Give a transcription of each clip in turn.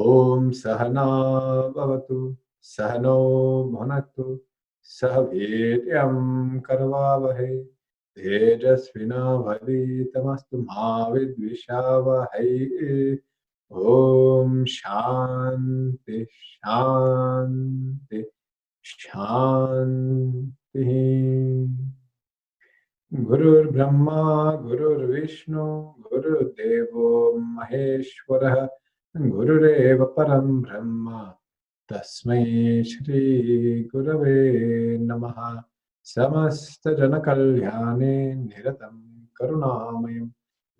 Om Sahana Bhavatu Sahano Bhanatu Sahaviryam Karvavahe Tejasvina Bhavitamastu Mavidvishavahe. Om Shanti Shanti Shanti. Gurur Brahma, Gurur Vishnu, Gurur Devo Maheshwara, Gurureva Param Brahma, Tasmai Shri Gurave Namaha. Samasta Jana Kalyane Niratam Karunamayam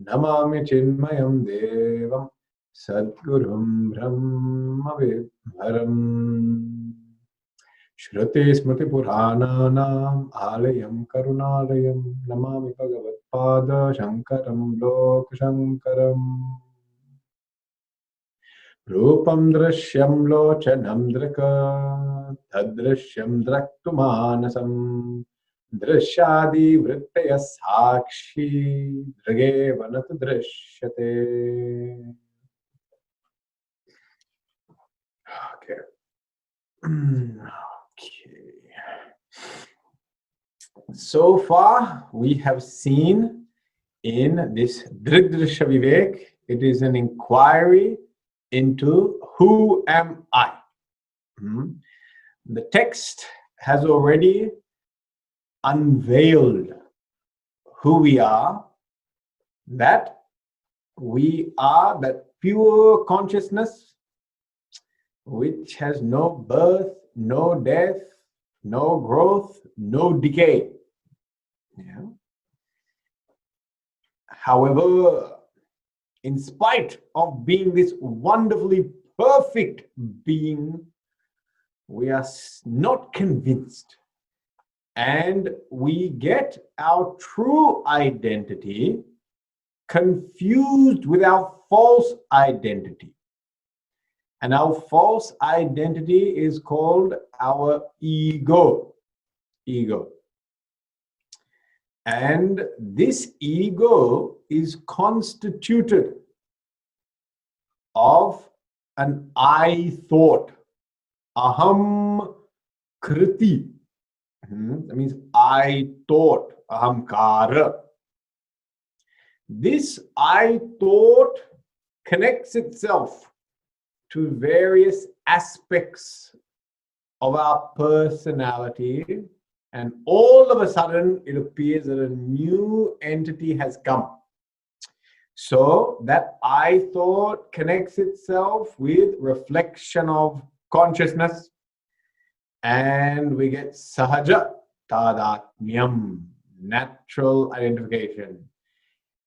Namami Chinmayam Devam Sadgurum Brahma Vidharam. Shruti Smriti Purananam Alayam Karunalayam Namami Bhagavatpada Shankaram Lok Shankaram. Rupam Drishyam Lochanam Drika Tadrishyam Draktumanasam Drishyadi Vrittaya Sakshi Drage Vanatu Drishyate. Okay. Okay. So far, we have seen in this Drig-Drishya Vivek, it is an inquiry into who am I. The text has already unveiled who we are, that we are that pure consciousness which has no birth, no death, no growth, no decay. Yeah. However, in spite of being this wonderfully perfect being, we are not convinced, and we get our true identity confused with our false identity. And our false identity is called our ego. Ego. And this ego is constituted of an I thought. Aham kriti. That means I thought. Ahamkara. This I thought connects itself to various aspects of our personality, and all of a sudden it appears that a new entity has come. So that I thought connects itself with reflection of consciousness, and we get sahaja tadatmyam, natural identification.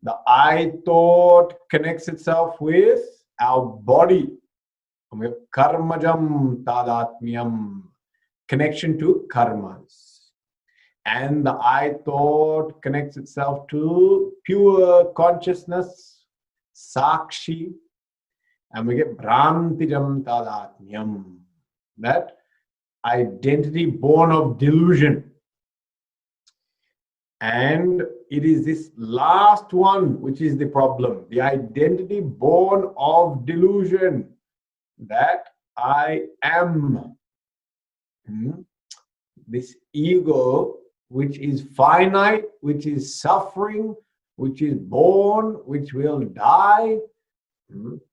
The I thought connects itself with our body. We have karmajam tadatmyam, connection to karmas. And the I thought connects itself to pure consciousness, sakshi. And we get brantijam tadatmyam, that identity born of delusion. And it is this last one which is the problem, the identity born of delusion, that I am. This ego, which is finite, which is suffering, which is born, which will die,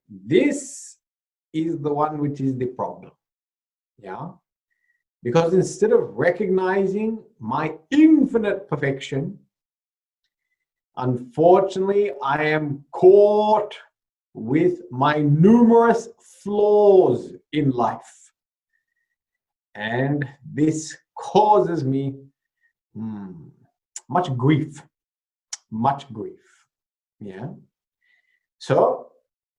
this is the one which is the problem. Yeah. Because instead of recognizing my infinite perfection, unfortunately, I am caught with my numerous flaws in life. And this causes me much grief. Yeah. So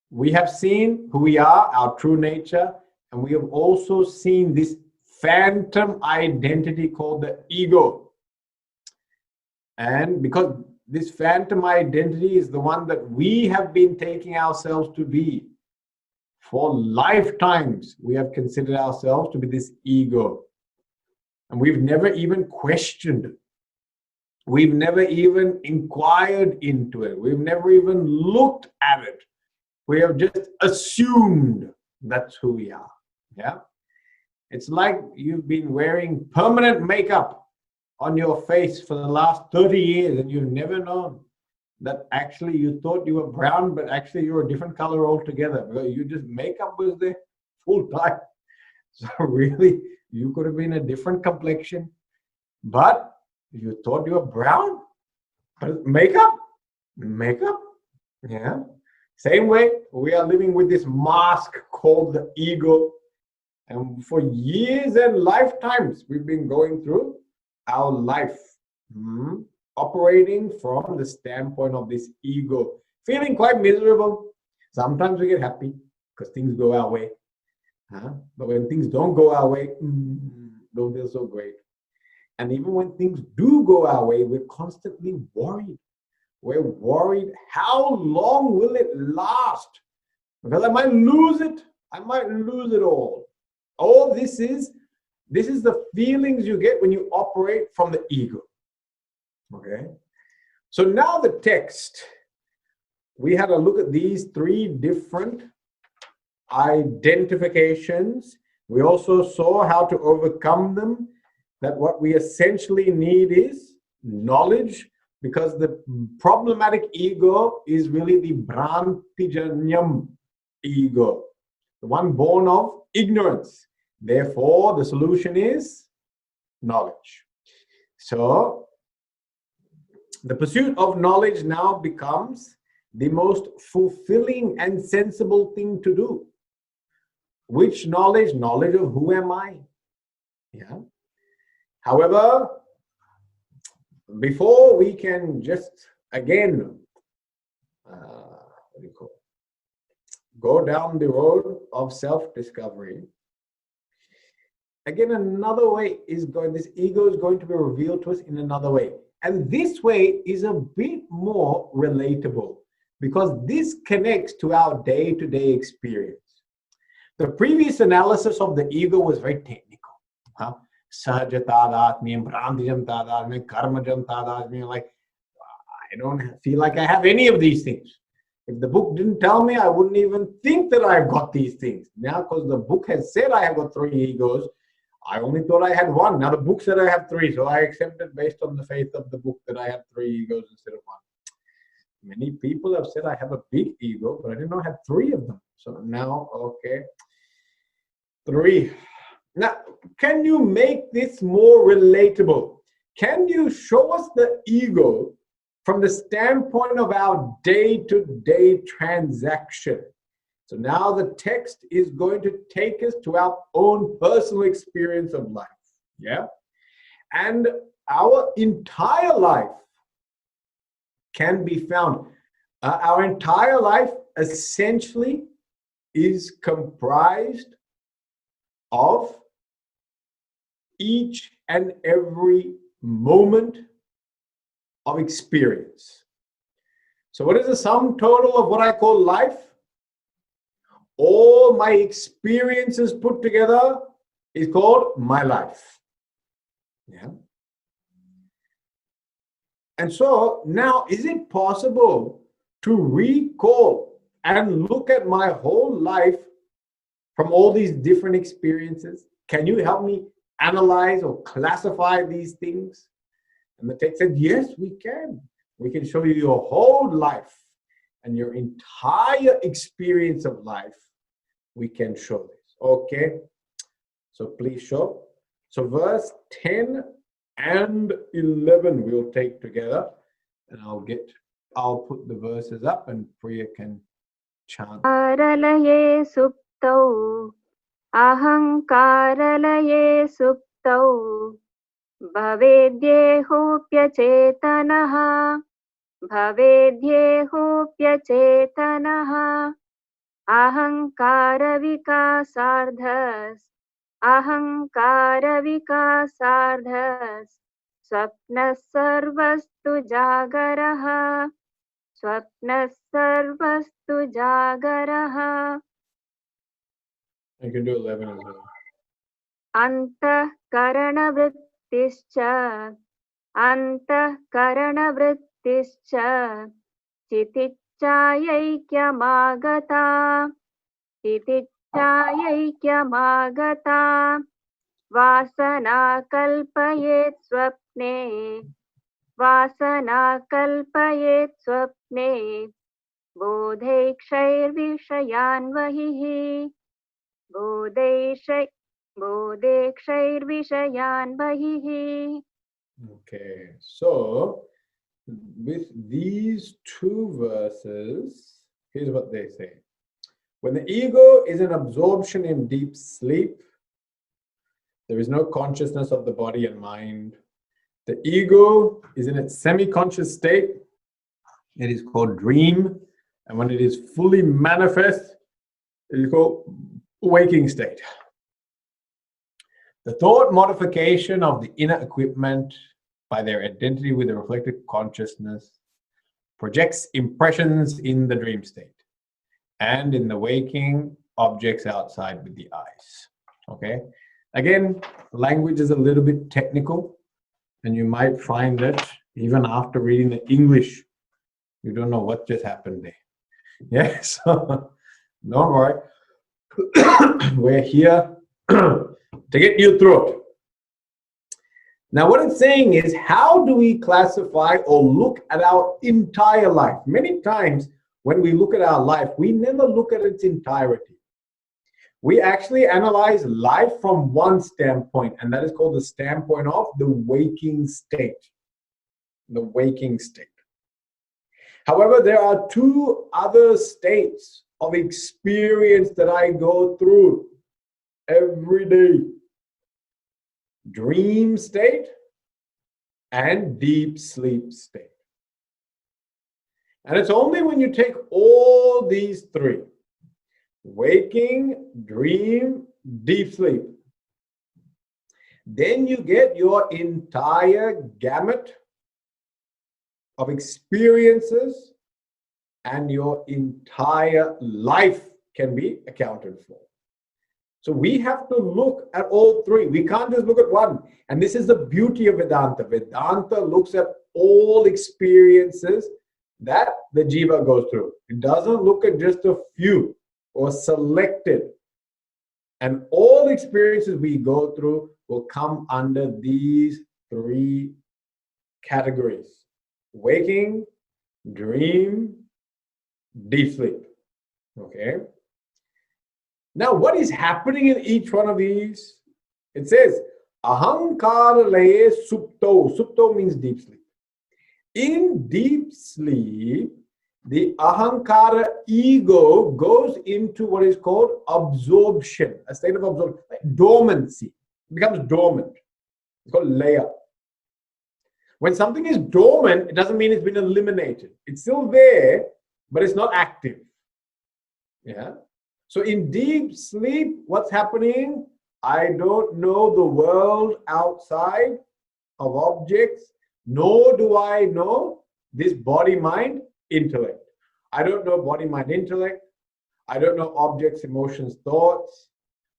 we have seen who we are, our true nature, and we have also seen this phantom identity called the ego. And because this phantom identity is the one that we have been taking ourselves to be for lifetimes, we have considered ourselves to be this ego. And we've never even questioned it. We've never even inquired into it. We've never even looked at it. We have just assumed That's who we are. Yeah. It's like you've been wearing permanent makeup on your face for the last 30 years and you've never known that actually you thought you were brown, but actually you're a different color altogether. You just makeup was there full time. So really, you could have been a different complexion, but you thought you were brown. But makeup, yeah. Same way, we are living with this mask called the ego. And for years and lifetimes, we've been going through our life, operating from the standpoint of this ego, feeling quite miserable. Sometimes we get happy because things go our way. But when things don't go our way, don't feel so great. And even when things do go our way, we're constantly worried. We're worried, how long will it last? Because I might lose it. I might lose it all. All this is the feelings you get when you operate from the ego. Okay? So now the text, we had a look at these three different identifications. We also saw how to overcome them, that what we essentially need is knowledge, because the problematic ego is really the Brantijanyam ego, the one born of ignorance. Therefore, the solution is knowledge. So, the pursuit of knowledge now becomes the most fulfilling and sensible thing to do. Which knowledge? Knowledge of who am I? Yeah. However, before we can just again go down the road of self-discovery, again another way is going, this ego is going to be revealed to us in another way. And this way is a bit more relatable because this connects to our day-to-day experience. The previous analysis of the ego was very technical. Sahajatadasmi, Brandijam Tadasmi, Karmajam Tadasmi, like I don't feel like I have any of these things. If the book didn't tell me, I wouldn't even think that I've got these things. Now, because the book has said I have got three egos, I only thought I had one. Now the book said I have three, so I accepted based on the faith of the book that I have three egos instead of one. Many people have said I have a big ego, but I didn't know I had three of them. So now, okay, three. Now, can you make this more relatable? Can you show us the ego from the standpoint of our day-to-day transaction? So now the text is going to take us to our own personal experience of life. Yeah? And our entire life can be found. Our entire life essentially is comprised of each and every moment of experience. So what is the sum total of what I call life? All my experiences put together is called my life. Yeah. And so now, is it possible to recall and look at my whole life from all these different experiences? Can you help me analyze or classify these things? And the text said, yes, we can. We can show you your whole life and your entire experience of life. We can show this. Okay. So please show. So verse 10 and 11 we'll take together, and I'll put the verses up and Priya can chant. Aralaye suptau ahankaralaye suptau bhavedyehopyacetanaha ahankaravikasardhas swapnas sarvastu jagaraha You can do 11 as well. antःkaranavrittischa chitichchayaikyamagata मिथ्यायैक्यमागता वासना कल्पयेत् स्वप्ने वासना कल्पयेत् स्वप्ने बोधैक्षैर्विषयान् बहिः बोधैक्षैर्विषयान् बहिः. Okay, so with these two verses, here's what they say. When the ego is in absorption in deep sleep, there is no consciousness of the body and mind. The ego is in its semi-conscious state. It is called dream. And when it is fully manifest, it is called waking state. The thought modification of the inner equipment by their identity with the reflected consciousness projects impressions in the dream state, and in the waking, objects outside with the eyes. Okay? Again, language is a little bit technical, and you might find that even after reading the English, you don't know what just happened there. Yeah, so don't worry. We're here to get you through it. Now, what it's saying is, how do we classify or look at our entire life? Many times when we look at our life, we never look at its entirety. We actually analyze life from one standpoint, and that is called the standpoint of the waking state. The waking state. However, there are two other states of experience that I go through every day. Dream state and deep sleep state. And it's only when you take all these three, waking, dream, deep sleep, then you get your entire gamut of experiences, and your entire life can be accounted for. So we have to look at all three. We can't just look at one. And this is the beauty of Vedanta. Vedanta looks at all experiences that the jiva goes through. It doesn't look at just a few or selected. And all experiences we go through will come under these three categories: waking, dream, deep sleep. Okay? Now, what is happening in each one of these? It says, ahankara laye supto. Supto means deep sleep. In deep sleep, the ahankara ego goes into what is called absorption, a state of absorption, like dormancy. It becomes dormant. It's called laya. When something is dormant, it doesn't mean it's been eliminated. It's still there, but it's not active. Yeah. So in deep sleep, what's happening? I don't know the world outside of objects, nor do I know this body, mind, intellect. I don't know body, mind, intellect. I don't know objects, emotions, thoughts.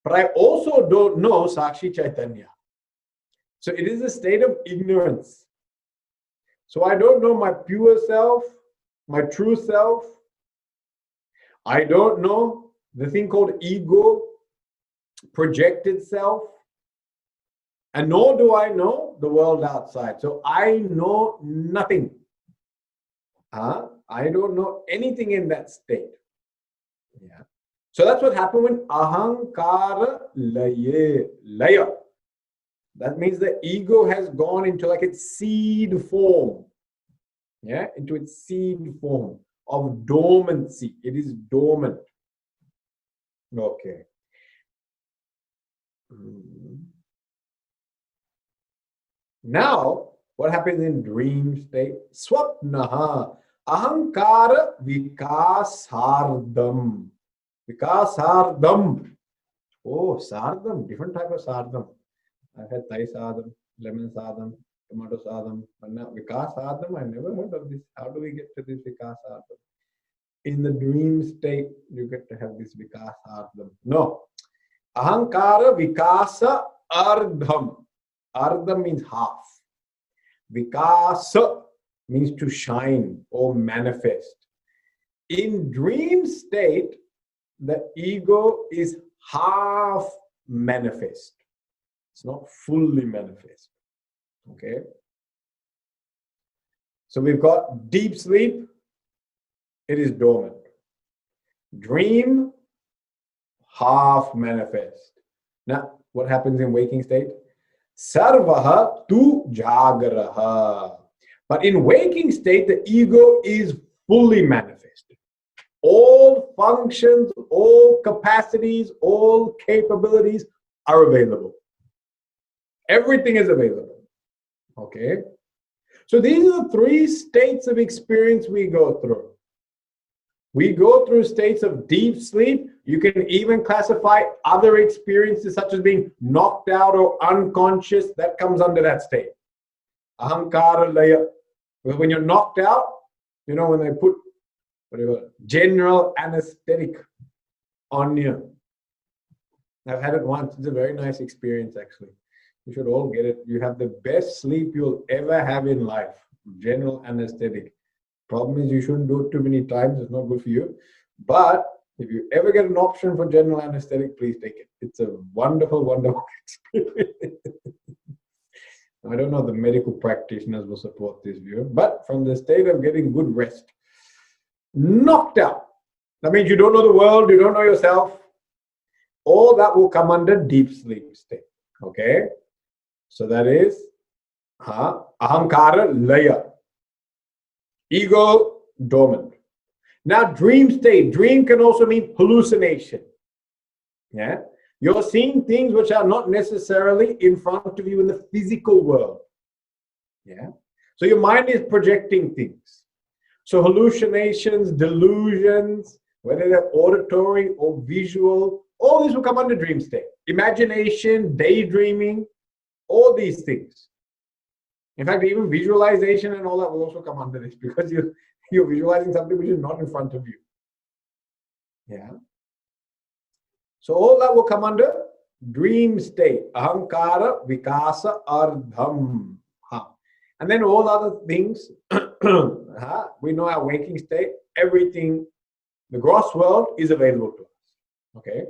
But I also don't know Sakshi Chaitanya. So it is a state of ignorance. So I don't know my pure self, my true self. I don't know the thing called ego, projected self, and nor do I know the world outside. So I know nothing. I don't know anything in that state. Yeah. So that's what happened when ahankara laya. That means the ego has gone into like its seed form. Yeah, into its seed form of dormancy. It is dormant. Okay. Now, what happens in dream state? Swapnaha ahankara vikasardam. Vikasardam. Oh, sardam, different type of sardam. I've had Thai sadam, lemon sadam, tomato sadam, but now vikasardam, I never heard of this. How do we get to this vikasardam? In the dream state, you get to have this vikasardam. No. Ahankara vikasa ardham. Ardham means half. Vikasa means to shine or manifest. In dream state, the ego is half manifest. It's not fully manifest. Okay? So we've got deep sleep, it is dormant. Dream, half manifest. Now, what happens in waking state? Sarvaha tu jagaraha. But in waking state, the ego is fully manifested. All functions, all capacities, all capabilities are available. Everything is available. Okay? So these are the three states of experience we go through. We go through states of deep sleep. You can even classify other experiences such as being knocked out or unconscious. That comes under that state. Ahankara laya. When you're knocked out, you know, when they put whatever general anesthetic on you. I've had it once. It's a very nice experience, actually. You should all get it. You have the best sleep you'll ever have in life. General anesthetic. Problem is you shouldn't do it too many times. It's not good for you. But if you ever get an option for general anesthetic, please take it. It's a wonderful, wonderful experience. I don't know the medical practitioners will support this view, but from the state of getting good rest, knocked out. That means you don't know the world, you don't know yourself. All that will come under deep sleep state. Okay? So that is ahankara laya. Ego dormant. Now dream state. Dream can also mean hallucination. Yeah? You're seeing things which are not necessarily in front of you in the physical world. Yeah? So your mind is projecting things. So hallucinations, delusions, whether they're auditory or visual, all this will come under dream state. Imagination, daydreaming, all these things. In fact, even visualization and all that will also come under this because you're visualizing something which is not in front of you. Yeah. So all that will come under dream state. Ahankara, vikasa, ardham. And then all other things, we know our waking state, everything, the gross world is available to us. Okay.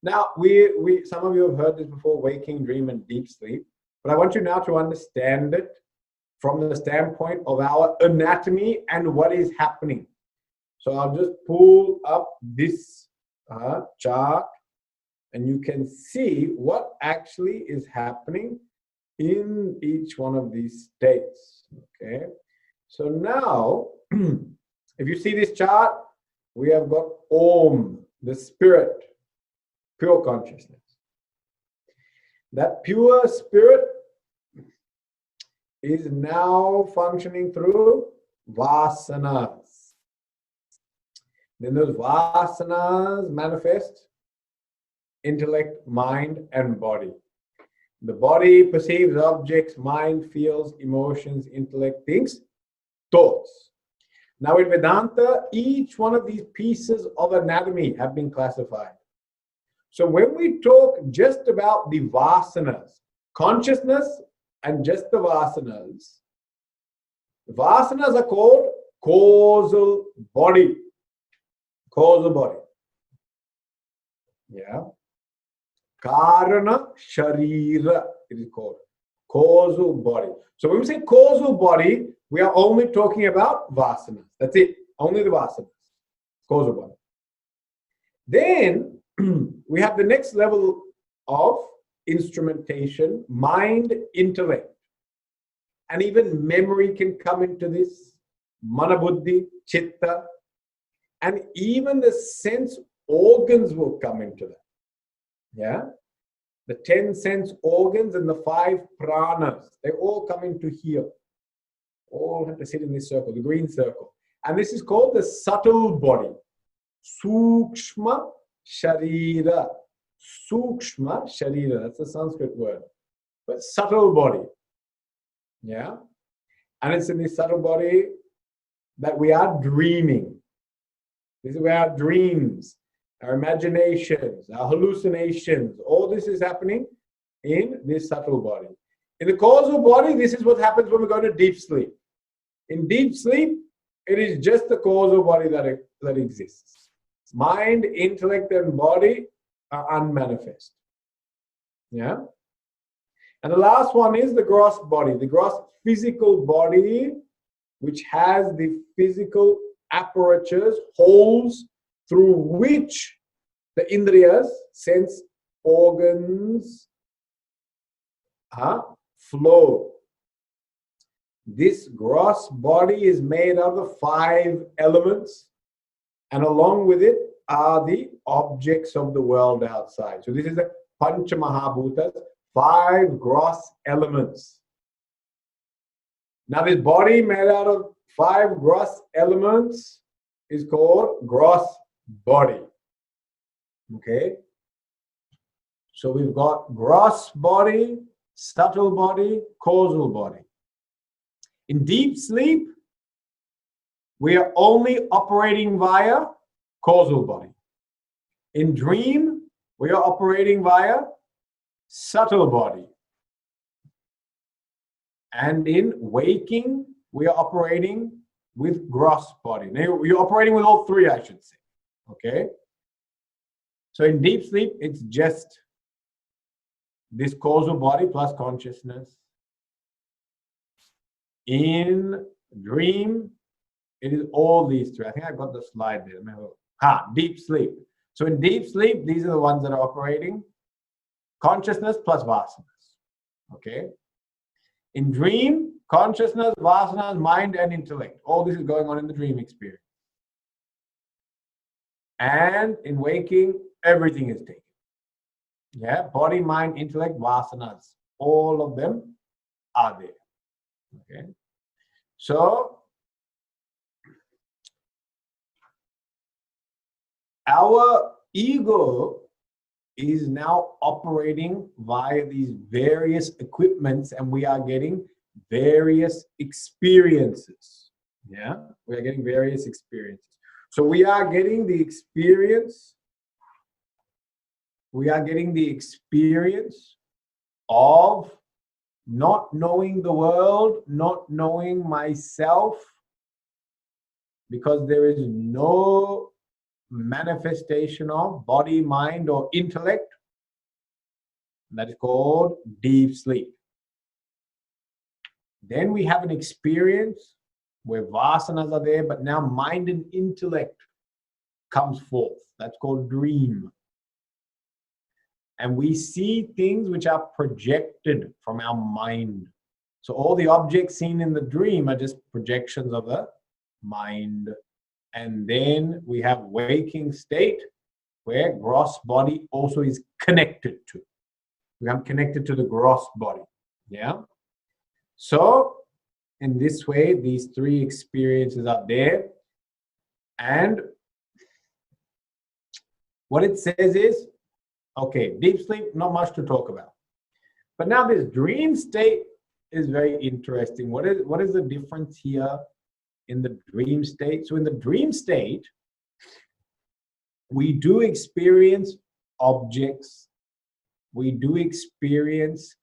Now, we some of you have heard this before, waking, dream, and deep sleep. But I want you now to understand it from the standpoint of our anatomy and what is happening. So I'll just pull up this chart and you can see what actually is happening in each one of these states. Okay. So now, if you see this chart, we have got Om, the spirit, pure consciousness. That pure spirit is now functioning through vasanas. Then those vasanas manifest intellect, mind, and body. The body perceives objects, mind feels, emotions, intellect thinks, thoughts. Now in Vedanta, each one of these pieces of anatomy have been classified. So when we talk just about the vasanas, consciousness and just the vasanas are called causal body. Causal body. Yeah. Karana Sharira, it is called. Causal body. So when we say causal body, we are only talking about vasanas. That's it. Only the vasanas. Causal body. Then we have the next level of instrumentation, mind, intellect. And even memory can come into this. Manabuddhi, chitta. And even the sense organs will come into that. Yeah? The 10 sense organs and the 5 pranas, they all come into here. All have to sit in this circle, the green circle. And this is called the subtle body. Sukshma Sharira. Sukshma Sharira, that's a Sanskrit word. But subtle body. Yeah? And it's in this subtle body that we are dreaming. This is where our dreams, our imaginations, our hallucinations, all this is happening in this subtle body. In the causal body, this is what happens when we go to deep sleep. In deep sleep, it is just the causal body that exists. Mind, intellect, and body are unmanifest. Yeah. And the last one is the gross body, the gross physical body, which has the physical apertures, holes through which the indriyas, sense organs, flow. This gross body is made up of 5 elements, and along with it are the objects of the world outside. So this is the Pancha Mahabhutas, 5 gross elements. Now this body made out of 5 gross elements is called gross body. Okay? So we've got gross body, subtle body, causal body. In deep sleep, we are only operating via causal body. In dream, we are operating via subtle body. And in waking, we are operating with gross body. Now, we're operating with all 3, I should say. Okay? So in deep sleep, it's just this causal body plus consciousness. In dream, it is all these 3. I think I got the slide there. Deep sleep. So in deep sleep, these are the ones that are operating. Consciousness plus vasanas. Okay? In dream, consciousness, vasanas, mind, and intellect. All this is going on in the dream experience. And in waking, everything is taken. Yeah, body, mind, intellect, vasanas. All of them are there. Okay. So our ego is now operating via these various equipments, and we are getting various experiences. Yeah, we are getting various experiences. So we are getting the experience. We are getting the experience of not knowing the world, not knowing myself, because there is no manifestation of body, mind, or intellect. That is called deep sleep. Then we have an experience where vasanas are there, but now mind and intellect comes forth. That's called dream. And we see things which are projected from our mind. So all the objects seen in the dream are just projections of the mind. And then we have waking state where gross body also is connected to. We are connected to the gross body. Yeah. So in this way, these 3 experiences are there. And what it says is, okay, deep sleep, not much to talk about. But now this dream state is very interesting. What is the difference here in the dream state? So in the dream state, we do experience objects. We do experience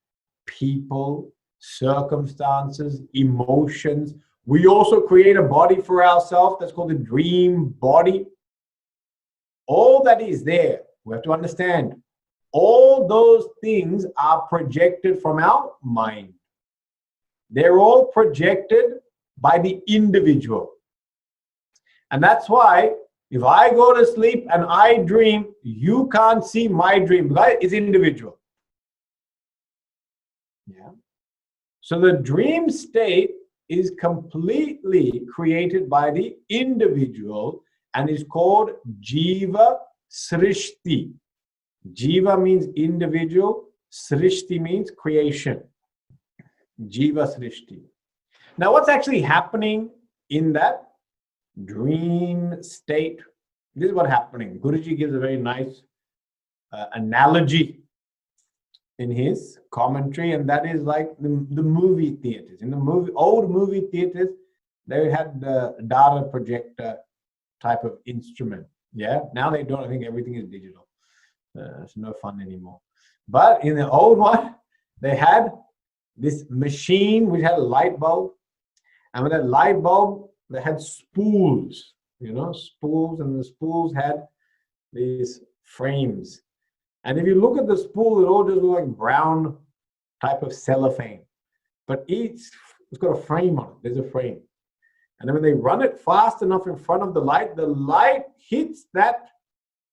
people, circumstances, emotions. We also create a body for ourselves. That's called the dream body. All that is there. We have to understand, all those things are projected from our mind. They're all projected by the individual. And that's why if I go to sleep and I dream, you can't see my dream because it's individual. Yeah. So the dream state is completely created by the individual and is called Jiva Srishti. Jiva means individual, Srishti means creation. Jiva Srishti. Now what's actually happening in that dream state? This is what's happening. Guruji gives a very nice analogy in his commentary, and that is like the movie theaters. In the old movie theaters, they had the data projector type of instrument. Yeah, now they don't. I think everything is digital. It's no fun anymore. But in the old one, they had this machine which had a light bulb, and with that light bulb, they had spools. Spools, and the spools had these frames. And if you look at the spool, it all just looks like brown type of cellophane. But it's got a frame on it. There's a frame. And then when they run it fast enough in front of the light hits that,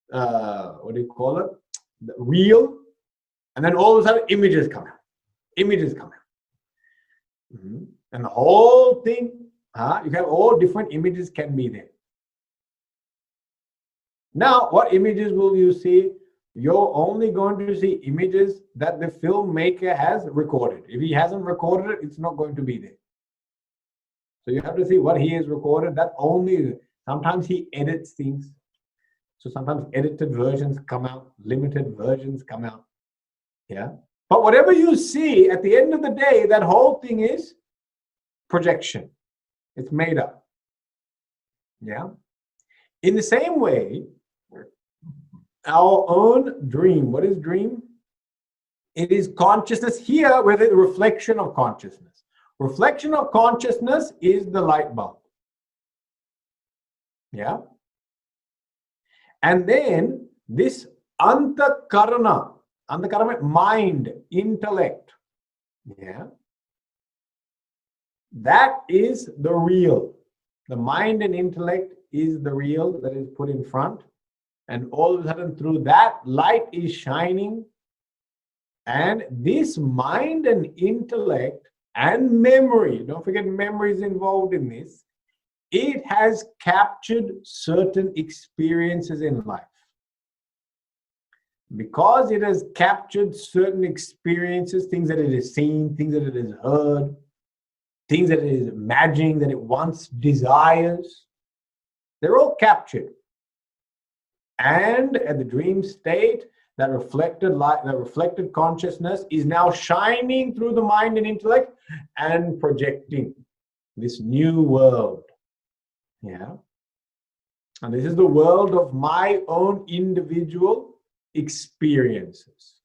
what do you call it? The reel. And then all of a sudden, images come out. Images come out. And the whole thing, you have all different images can be there. Now, what images will you see? You're only going to see images that the filmmaker has recorded. If he hasn't recorded it, it's not going to be there. So you have to see what he has recorded. That only, sometimes he edits things. So sometimes edited versions come out, limited versions come out. Yeah. But whatever you see, at the end of the day, that whole thing is projection. It's made up. Yeah. In the same way, our own dream. What is dream? It is consciousness here with a reflection of consciousness. Reflection of consciousness is the light bulb. Yeah. And then this antakarana mind, intellect. Yeah. That is the real. The mind and intellect is the real that is put in front. And all of a sudden, through that, light is shining. And this mind and intellect and memory, don't forget memory is involved in this, it has captured certain experiences in life. Because it has captured certain experiences, things that it has seen, things that it has heard, things that it is imagining, that it wants desires, they're all captured. And at the dream state, that reflected light, that reflected consciousness is now shining through the mind and intellect and projecting this new world. Yeah. And this is the world of my own individual experiences.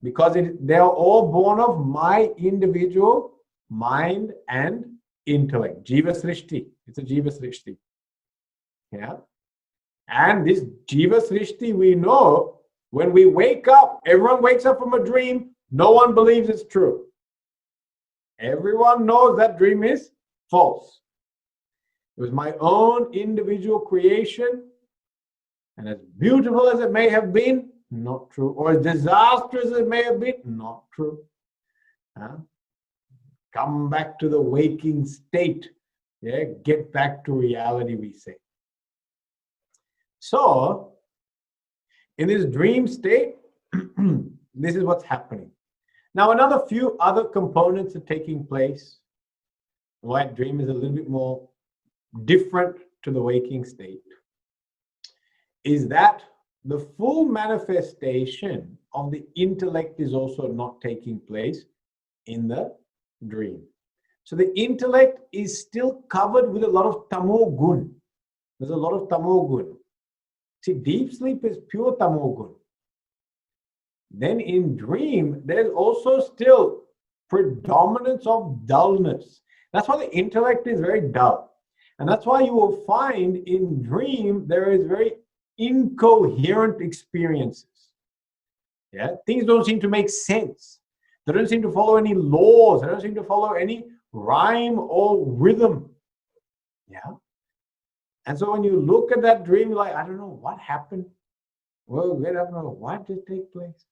Because they are all born of my individual mind and intellect. Jiva Srishti. It's a Jiva Srishti. Yeah. And this Jiva Srishti, we know, when we wake up, everyone wakes up from a dream, no one believes it's true. Everyone knows that dream is false. It was my own individual creation, and as beautiful as it may have been, not true. Or as disastrous as it may have been, not true. Come back to the waking state. Yeah, get back to reality, we say. So, in this dream state, this is what's happening. Now, another few other components are taking place. Why dream is a little bit more different to the waking state is that the full manifestation of the intellect is also not taking place in the dream. So the intellect is still covered with a lot of tamo gun. There's a lot of tamo gun. See, deep sleep is pure tamo gun. Then in dream, there's also still predominance of dullness. That's why the intellect is very dull. And that's why you will find in dream, there is very incoherent experiences. Yeah, things don't seem to make sense. They don't seem to follow any laws. They don't seem to follow any rhyme or rhythm. Yeah. And so when you look at that dream, you're like, I don't know what happened. Well, we don't know what did take place.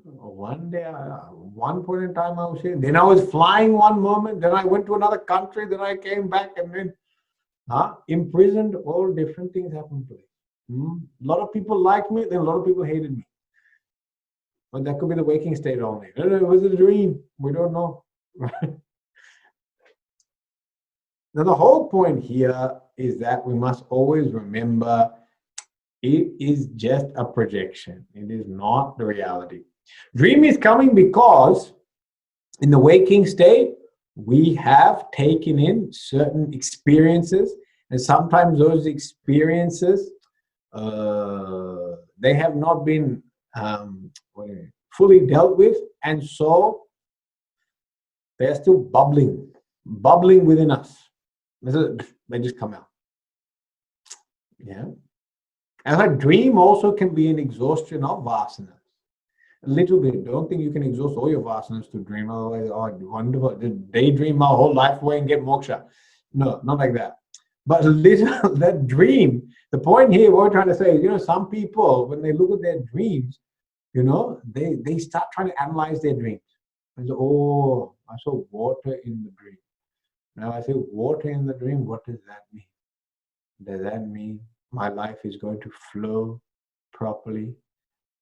One day, one point in time, I was here. Then I was flying one moment. Then I went to another country. Then I came back and then imprisoned. All different things happened to me. A lot of people liked me. Then a lot of people hated me. But that could be the waking state only. It was a dream. We don't know. Now, the whole point here is that we must always remember it is just a projection. It is not the reality. Dream is coming because in the waking state, we have taken in certain experiences, and sometimes those experiences, they have not been fully dealt with, and so they are still bubbling within us. They just come out. Yeah. And a dream also can be an exhaustion of vasanas. A little bit. Don't think you can exhaust all your vasanas to dream. Otherwise, oh, wonderful. Daydream my whole life away and get moksha. No, not like that. But a little, that dream, the point here, what we're trying to say is, some people, when they look at their dreams, they start trying to analyze their dreams. And say, oh, I saw water in the dream. Now I say, water in the dream, what does that mean? Does that mean my life is going to flow properly?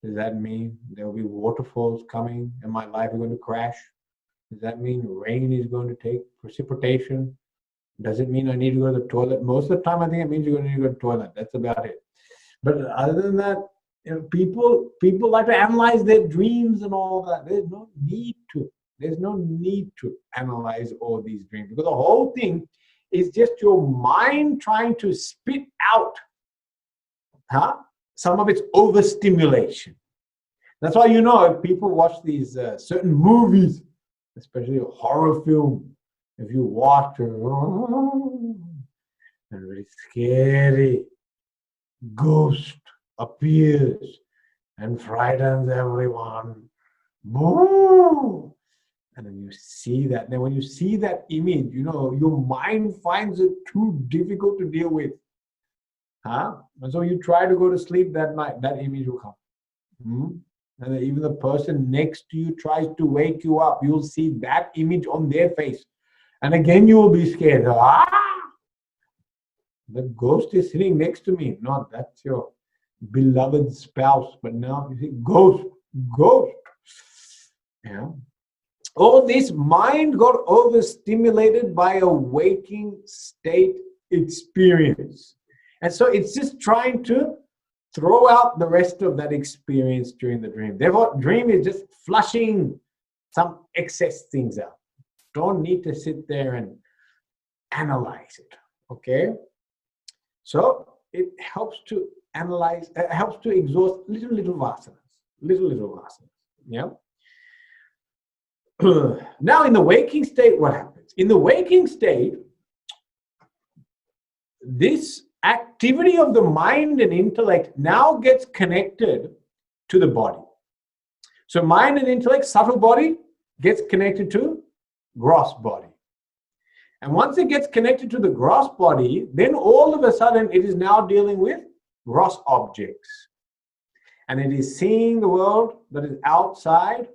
Does that mean there will be waterfalls coming and my life is going to crash? Does that mean rain is going to take precipitation? Does it mean I need to go to the toilet? Most of the time, I think it means you're going to need to go to the toilet. That's about it. But other than that, people like to analyze their dreams and all that. There's no need to. There's no need to analyze all these dreams, because the whole thing is just your mind trying to spit out some of its overstimulation. That's why, if people watch these certain movies, especially a horror film, if you watch it, and very scary, ghost appears and frightens everyone. Boom! And then you see that. Then when you see that image, your mind finds it too difficult to deal with. And so you try to go to sleep that night, that image will come. And then even the person next to you tries to wake you up, you'll see that image on their face. And again, you will be scared. The ghost is sitting next to me. No, that's your beloved spouse. But now you see, ghost. Yeah. All this mind got overstimulated by a waking state experience. And so it's just trying to throw out the rest of that experience during the dream. Therefore, dream is just flushing some excess things out. Don't need to sit there and analyze it. Okay? So it helps to analyze, helps to exhaust little vasanas. Little vasanas. Yeah? Now, in the waking state, what happens? In the waking state, this activity of the mind and intellect now gets connected to the body. So mind and intellect, subtle body, gets connected to gross body. And once it gets connected to the gross body, then all of a sudden it is now dealing with gross objects. And it is seeing the world that is outside.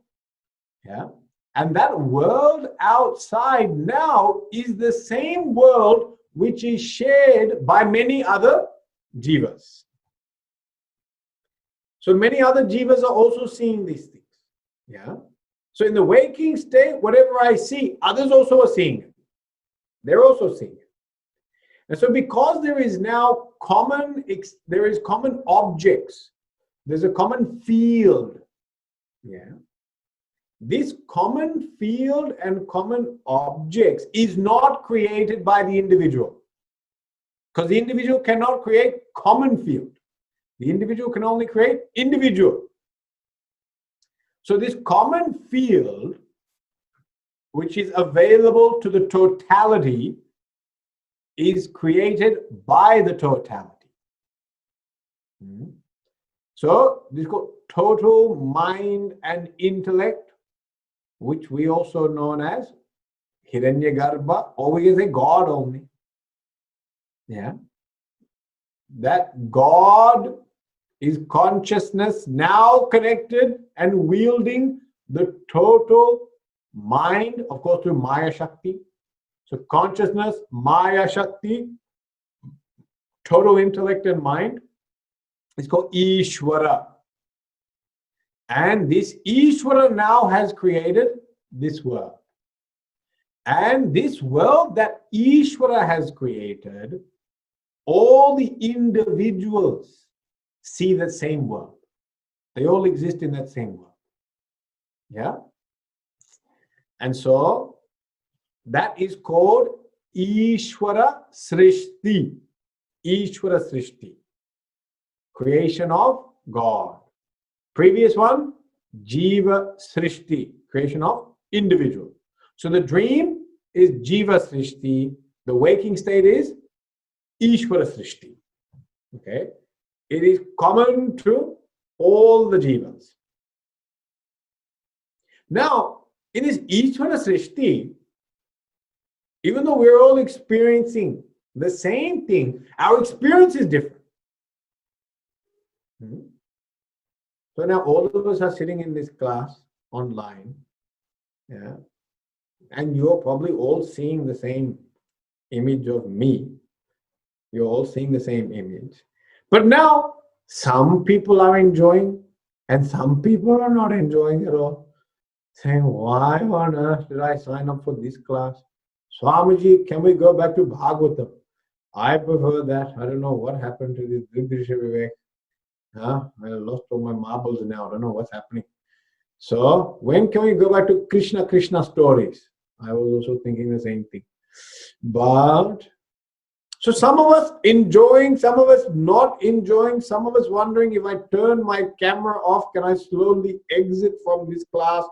Yeah. And that world outside now is the same world which is shared by many other jivas. So many other jivas are also seeing these things. Yeah. So in the waking state, whatever I see, others also are seeing it. They're also seeing it. And so because there is now common objects, there's a common field. Yeah. This common field and common objects is not created by the individual, because the individual cannot create common field. The individual can only create individual. So this common field, which is available to the totality, is created by the totality. So this is called total mind and intellect, which we also known as Hiranyagarbha, or we can say God only. Yeah. That God is consciousness now connected and wielding the total mind, of course, through Maya Shakti. So consciousness, Maya Shakti, total intellect and mind, is called Ishvara. And this Ishvara now has created this world. And this world that Ishvara has created, all the individuals see the same world. They all exist in that same world. Yeah? And so that is called Ishvara Srishti. Ishvara Srishti. Creation of God. Previous one, Jiva Srishti. Creation of individual. So the dream is Jiva Srishti. The waking state is Ishvara Srishti. Okay? It is common to all the jivas. Now, in this Ishvara Srishti, even though we're all experiencing the same thing, our experience is different. So now all of us are sitting in this class online, yeah, and you're probably all seeing the same image of me. You're all seeing the same image. But now some people are enjoying and some people are not enjoying at all. Saying, why on earth did I sign up for this class? Swamiji, can we go back to Bhagavatam? I prefer that. I don't know what happened to this Drig-Drishya Viveka. I lost all my marbles now. I don't know what's happening. So when can we go back to Krishna stories? I was also thinking the same thing. But so some of us enjoying, some of us not enjoying, some of us wondering, if I turn my camera off, can I slowly exit from this class?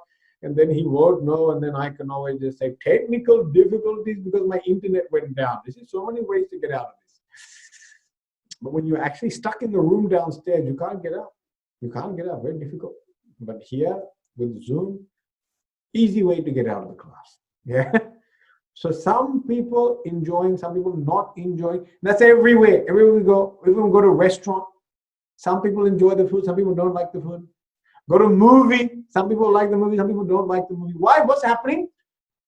And then he won't know, and then I can always just say technical difficulties because my internet went down. This is so many ways to get out of this. But when you're actually stuck in the room downstairs, you can't get out. You can't get out, very difficult. But here with Zoom, easy way to get out of the class. Yeah. So some people enjoying, some people not enjoying. That's everywhere. Everywhere we go, even we go to a restaurant, some people enjoy the food, some people don't like the food. Go to a movie, some people like the movie, some people don't like the movie. Why? What's happening?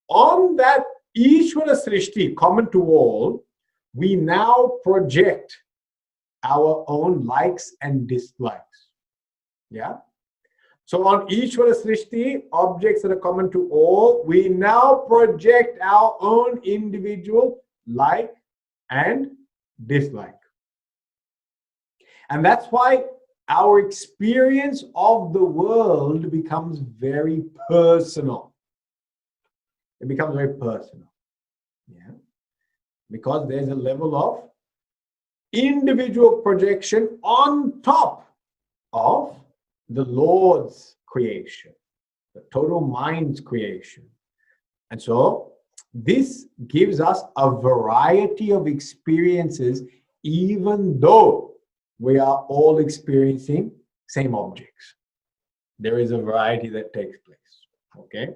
On that Ishvara Srishti, common to all, we now project our own likes and dislikes. Yeah? So on Ishvara Srishti, objects that are common to all, we now project our own individual like and dislike. And that's why our experience of the world becomes very personal. It becomes very personal. Yeah? Because there's a level of individual projection on top of the Lord's creation, the total mind's creation. And so this gives us a variety of experiences, even though we are all experiencing same objects. There is a variety that takes place. Okay.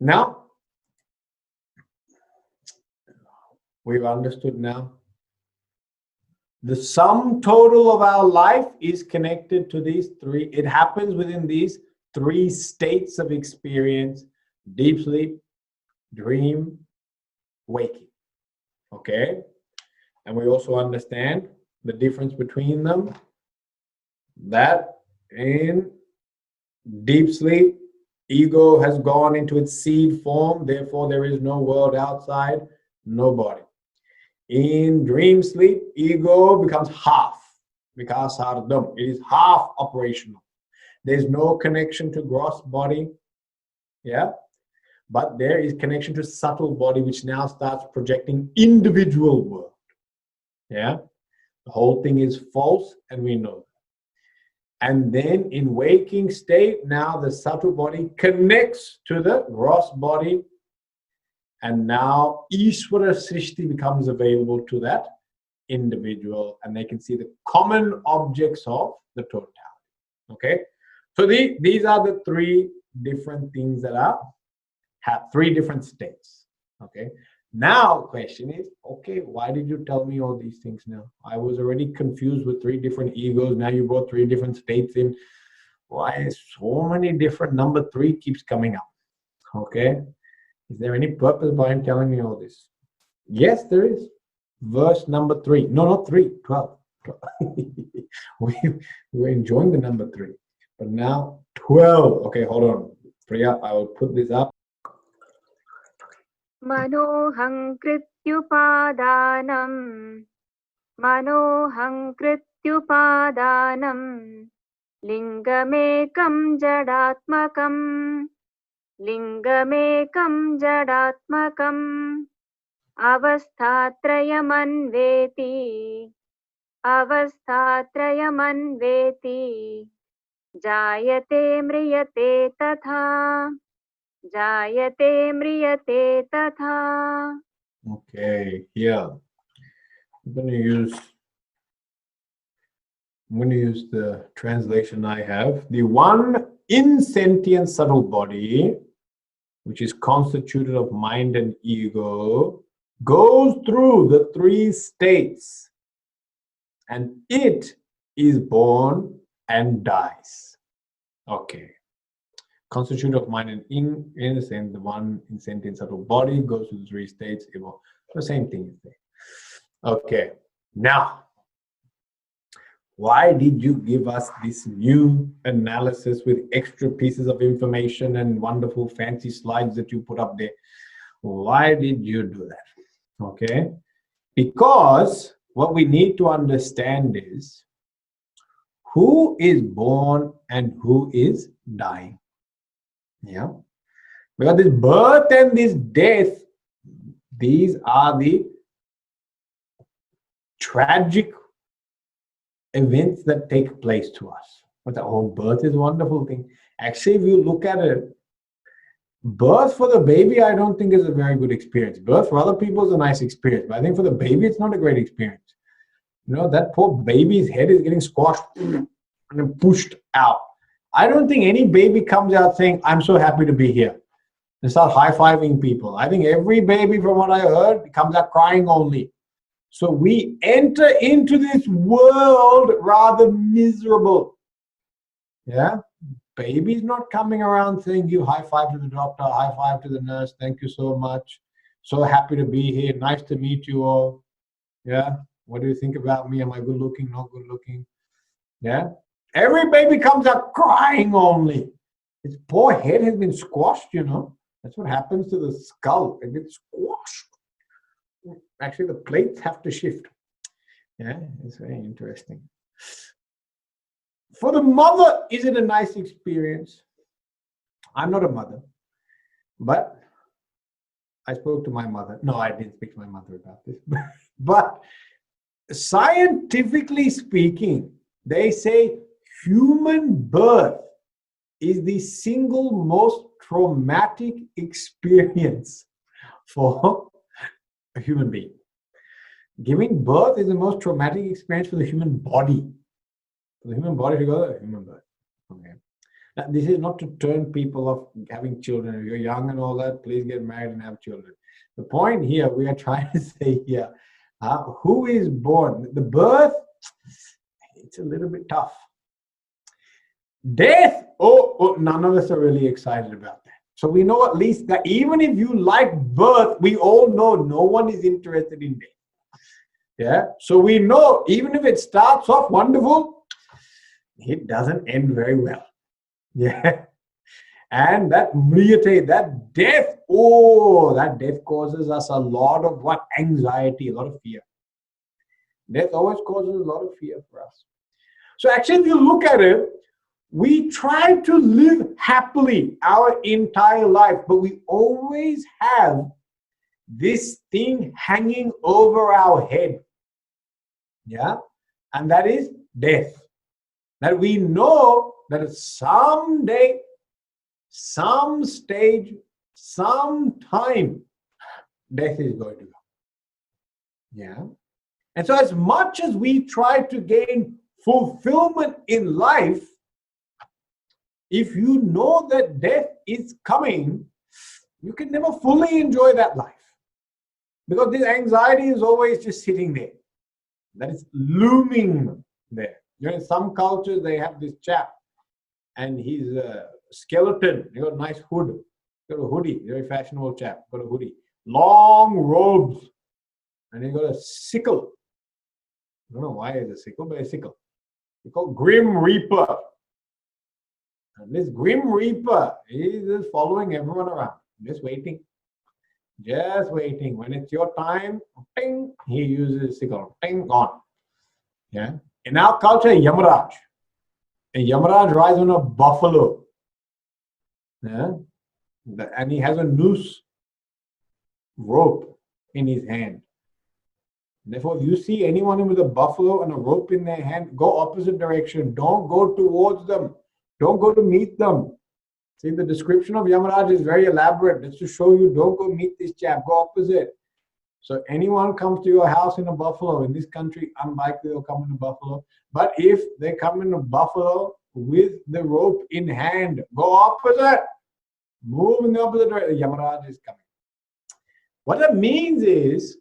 Now, we've understood now. The sum total of our life is connected to these three. It happens within these three states of experience: deep sleep, dream, waking. Okay? And we also understand the difference between them, that in deep sleep, ego has gone into its seed form, therefore there is no world outside, no body. In dream sleep, ego becomes half, vikasardam. It is half operational. There's no connection to gross body, yeah, but there is connection to subtle body, which now starts projecting individual world. Yeah, the whole thing is false, and we know that. And then in waking state, now the subtle body connects to the gross body, and now Ishvara Srishti becomes available to that individual, and they can see the common objects of the totality. Okay, so these are the three different things that have three different states. Okay. Now, question is, okay, why did you tell me all these things now? I was already confused with three different egos. Now you brought three different states in. Why so many different number three keeps coming up? Okay. Is there any purpose behind telling me all this? Yes, there is. Verse number 3. No, not 3, 12. We're enjoying the number 3. But now 12. Okay, hold on. Priya, I will put this up. Manoham krityupadanam lingamekam jadatmakam avasthatrayamanveti jayate mriyate tatha. Okay, here I'm going to use I'm going to use the translation I have. The one insentient subtle body, which is constituted of mind and ego, goes through the three states, and it is born and dies. Okay. Constituted of mind and in the same, the one insentient subtle body goes through the three states. The same thing is there. Okay. Now, why did you give us this new analysis with extra pieces of information and wonderful fancy slides that you put up there? Why did you do that? Okay. Because what we need to understand is who is born and who is dying. Yeah. Because this birth and this death, these are the tragic events that take place to us. But the whole birth is a wonderful thing. Actually, if you look at it, birth for the baby, I don't think is a very good experience. Birth for other people is a nice experience, but I think for the baby, it's not a great experience. You know, that poor baby's head is getting squashed and then pushed out. I don't think any baby comes out saying, I'm so happy to be here, and start high-fiving people. I think every baby, from what I heard, comes out crying only. So we enter into this world rather miserable. Yeah? Baby's not coming around saying, you high five to the doctor, high five to the nurse, thank you so much. So happy to be here. Nice to meet you all. Yeah? What do you think about me? Am I good looking? Not good looking? Yeah? Every baby comes out crying only. Its poor head has been squashed, you know. That's what happens to the skull. It gets squashed. Actually, the plates have to shift. Yeah, it's very interesting. For the mother, is it a nice experience? I'm not a mother, but I spoke to my mother. No, I didn't speak to my mother about this. But scientifically speaking, they say human birth is the single most traumatic experience for a human being. Giving birth is the most traumatic experience for the human body. For the human body to go, human birth. Okay. Now, this is not to turn people off having children. If you're young and all that, please get married and have children. The point here, we are trying to say here, who is born? The birth, it's a little bit tough. Death, none of us are really excited about that. So we know at least that even if you like birth, we all know no one is interested in death. Yeah. So we know even if it starts off wonderful, it doesn't end very well. Yeah. And that mriyate, that death, that death causes us a lot of anxiety, a lot of fear. Death always causes a lot of fear for us. So actually, if you look at it, we try to live happily our entire life, but we always have this thing hanging over our head. Yeah? And that is death. That we know that someday, some stage, some time, death is going to go. Yeah? And so as much as we try to gain fulfillment in life, if you know that death is coming, you can never fully enjoy that life. Because this anxiety is always just sitting there. That is looming there. You know, in some cultures, they have this chap, and he's a skeleton. He got a nice hood. He got a hoodie, very fashionable chap, got a hoodie. Long robes, and he got a sickle. I don't know why it's a sickle, but a sickle. It's called Grim Reaper. And this Grim Reaper, he's just following everyone around, just waiting. Just waiting. When it's your time, ting, he uses his sickle. Ting, gone. Yeah. In our culture, Yamaraj. And Yamaraj rides on a buffalo. Yeah. And he has a noose rope in his hand. Therefore, if you see anyone with a buffalo and a rope in their hand, go opposite direction. Don't go towards them. Don't go to meet them. See, the description of Yamaraj is very elaborate. It's to show you, don't go meet this chap. Go opposite. So anyone comes to your house in a buffalo, in this country, unlikely they'll come in a buffalo. But if they come in a buffalo with the rope in hand, go opposite, move in the opposite direction, Yamaraj is coming. What that means is,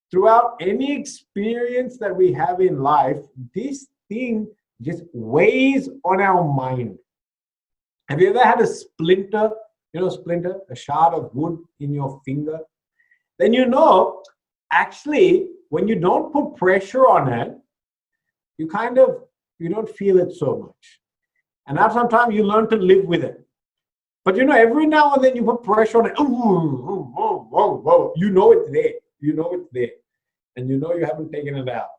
throughout any experience that we have in life, this thing just weighs on our mind. Have you ever had a splinter, a shard of wood in your finger? Then actually, when you don't put pressure on it, you don't feel it so much. And after some time, you learn to live with it. But every now and then you put pressure on it. You know it's there. You know it's there. And you haven't taken it out.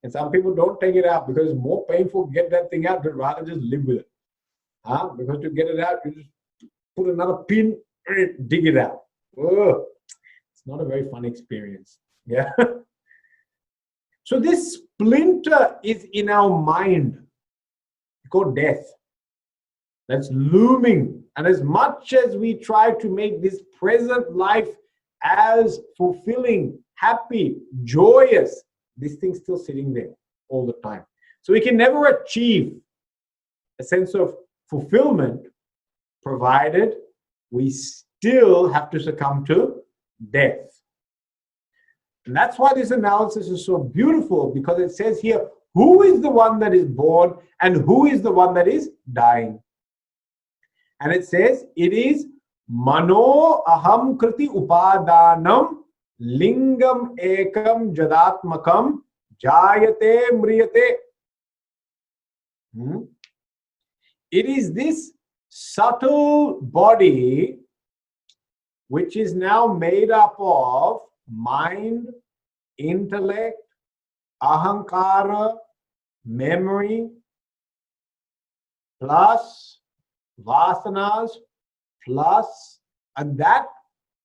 And some people don't take it out because it's more painful to get that thing out than rather just live with it. Because to get it out, you just put another pin, dig it out. Ugh. It's not a very fun experience. Yeah. So this splinter is in our mind. It's called death. That's looming. And as much as we try to make this present life as fulfilling, happy, joyous, this thing's still sitting there all the time. So we can never achieve a sense of fulfillment provided we still have to succumb to death. And that's why this analysis is so beautiful, because it says here, who is the one that is born and who is the one that is dying? And it says, it is mano aham kriti upadanam lingam ekam jadatmakam jayate mriyate. It is this subtle body which is now made up of mind, intellect, ahankara, memory, plus vasanas, plus, and that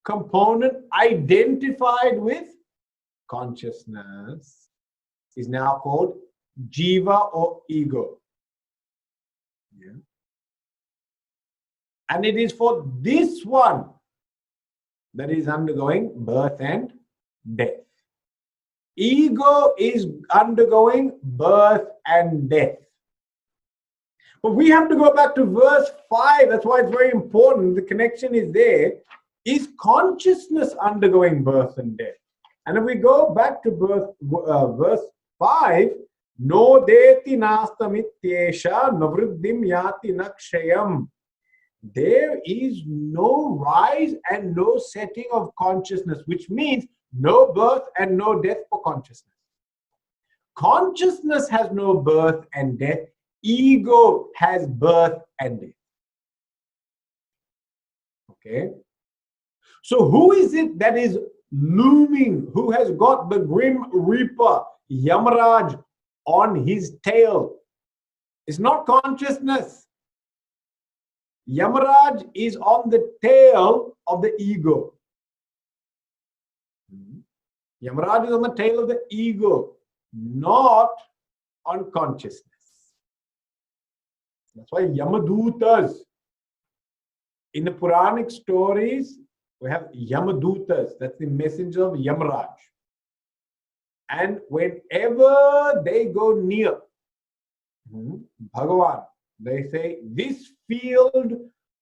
component identified with consciousness is now called jiva or ego. Yeah. And it is for this one that is undergoing birth and death. Ego is undergoing birth and death. But we have to go back to verse 5. That's why it's very important. The connection is there. Is consciousness undergoing birth and death? And if we go back to verse 5, no deti nastamityesha navriddhim yati nakshayam. There is no rise and no setting of consciousness, which means no birth and no death for consciousness. Consciousness has no birth and death. Ego has birth and death. Okay? So who is it that is looming? Who has got the grim reaper, Yamaraj, on his tail? It's not consciousness. Yamaraj is on the tail of the ego. Yamaraj is on the tail of the ego, not on consciousness. That's why Yamadutas, in the Puranic stories, we have Yamadutas, that's the messenger of Yamaraj. And whenever they go near Bhagavan, they say, this field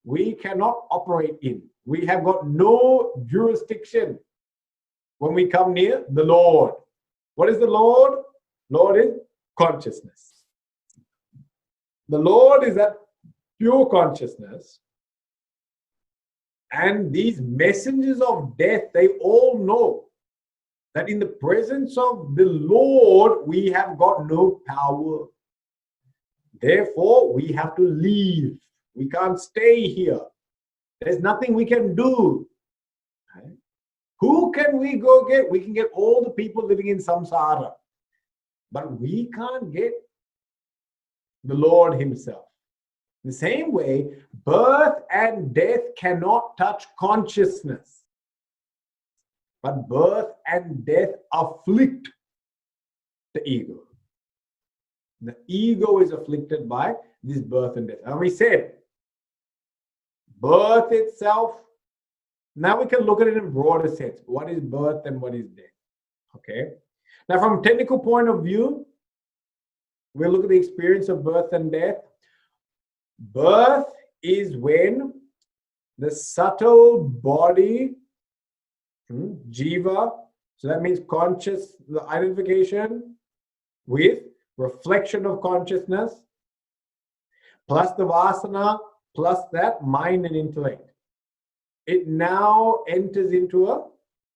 we cannot operate in. We have got no jurisdiction when we come near the Lord. What is the Lord? Lord is consciousness. The Lord is that pure consciousness. And these messengers of death, they all know that in the presence of the Lord, we have got no power. Therefore, we have to leave. We can't stay here. There's nothing we can do. Right? Who can we go get? We can get all the people living in samsara. But we can't get the Lord himself. In the same way, birth and death cannot touch consciousness. But birth and death afflict the ego. The ego is afflicted by this birth and death. And we said, birth itself Now we can look at it in broader sense. What is birth and what is death? Okay. Now, from a technical point of view, we'll look at the experience of birth and death. Birth is when the subtle body, jiva, so that means conscious, the identification with reflection of consciousness, plus the vasana, plus that mind and intellect. It now enters into a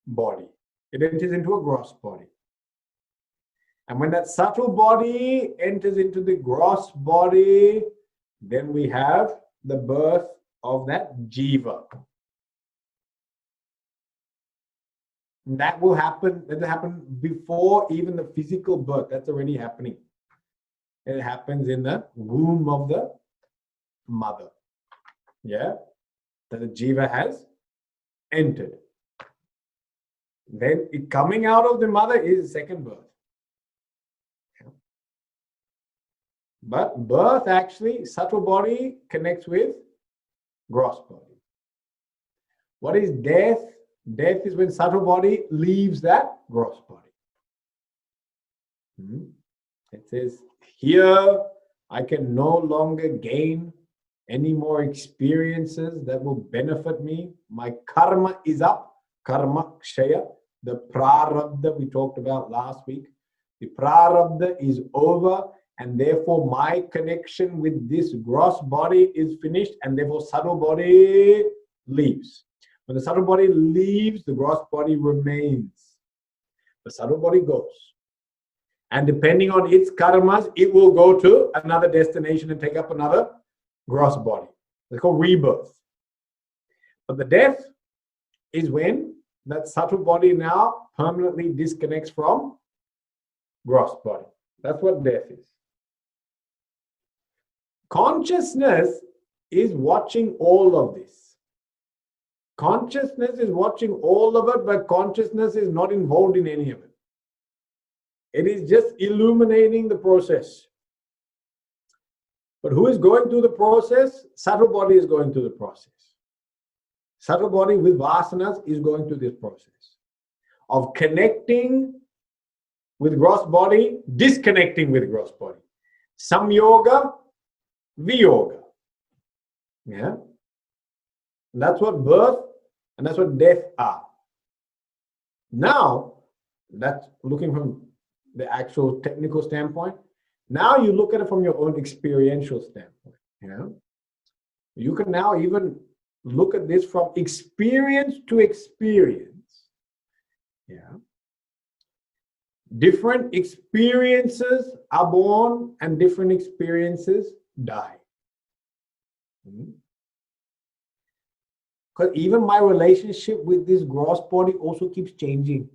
body. It enters into a gross body. And when that subtle body enters into the gross body, then we have the birth of that jiva. And that will happen, that will happen before even the physical birth. That's already happening. It happens in the womb of the mother. Yeah? That the jiva has entered. Then it coming out of the mother is second birth. But birth actually, subtle body connects with gross body. What is death? Death is when subtle body leaves that gross body. It says, here I can no longer gain any more experiences that will benefit me. My karma is up. Karma kshaya. The prarabdha we talked about last week. The prarabdha is over, and therefore my connection with this gross body is finished, and therefore subtle body leaves. When the subtle body leaves, the gross body remains. The subtle body goes. And depending on its karmas, it will go to another destination and take up another gross body. It's called rebirth. But the death is when that subtle body now permanently disconnects from gross body. That's what death is. Consciousness is watching all of this. Consciousness is watching all of it, but consciousness is not involved in any of it. It is just illuminating the process. But who is going through the process? Subtle body is going through the process. Subtle body with vasanas is going through this process of connecting with gross body, disconnecting with gross body. Samyoga, viyoga. Yeah? And that's what birth and that's what death are. Now, that's looking from the actual technical standpoint. Now you look at it from your own experiential standpoint. You can now even look at this from experience to experience. Different experiences are born and different experiences die. Because even my relationship with this gross body also keeps changing.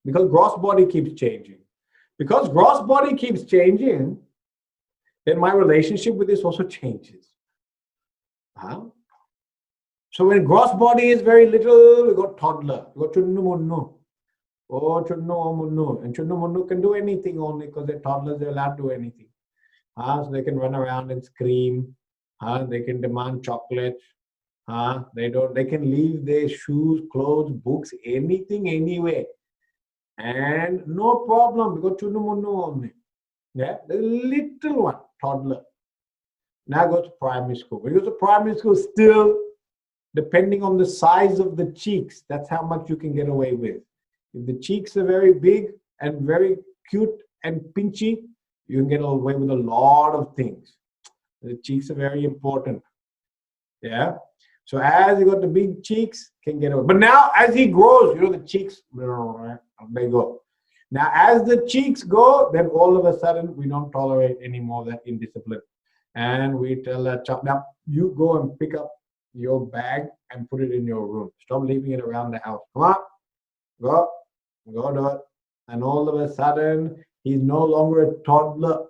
Because gross body keeps changing. Because gross body keeps changing, then my relationship with this also changes. So when gross body is very little, we got toddler, we got chunnu munnu. Oh, chunnu munnu. And chunnu munnu can do anything only because they're toddlers, they're allowed to do anything. So they can run around and scream. They can demand chocolate. They can leave their shoes, clothes, books, anything, anywhere. And no problem, because chunnu munnu only. Yeah, the little one, toddler. Now goes to primary school. When you go to primary school, still, depending on the size of the cheeks, that's how much you can get away with. If the cheeks are very big and very cute and pinchy, you can get away with a lot of things. The cheeks are very important. Yeah. So as you got the big cheeks, can get away. But now as he grows, the cheeks, they go. Now as the cheeks go, then all of a sudden we don't tolerate any more of that indiscipline. And we tell that child, now you go and pick up your bag and put it in your room. Stop leaving it around the house. Come on, go do it. And all of a sudden, he's no longer a toddler.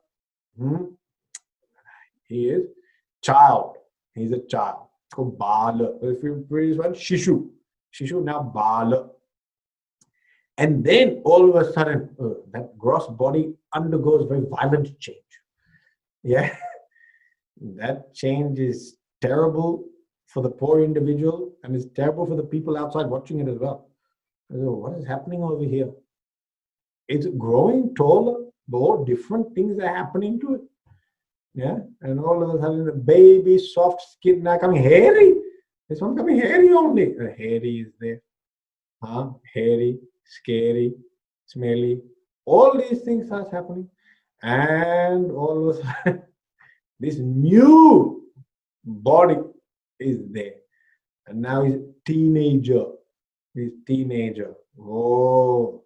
He is child. He's a child. It's called Bala. If you previous one, Shishu. Shishu, now Bala. And then all of a sudden, that gross body undergoes very violent change. Yeah. That change is terrible for the poor individual, and it's terrible for the people outside watching it as well. So what is happening over here? It's growing taller, but all different things are happening to it. Yeah, and all of a sudden the baby, soft skin now coming hairy. This one coming hairy only. Hairy is there. Hairy, scary, smelly. All these things start happening. And all of a sudden, this new body is there. And now he's teenager. He's teenager. Oh,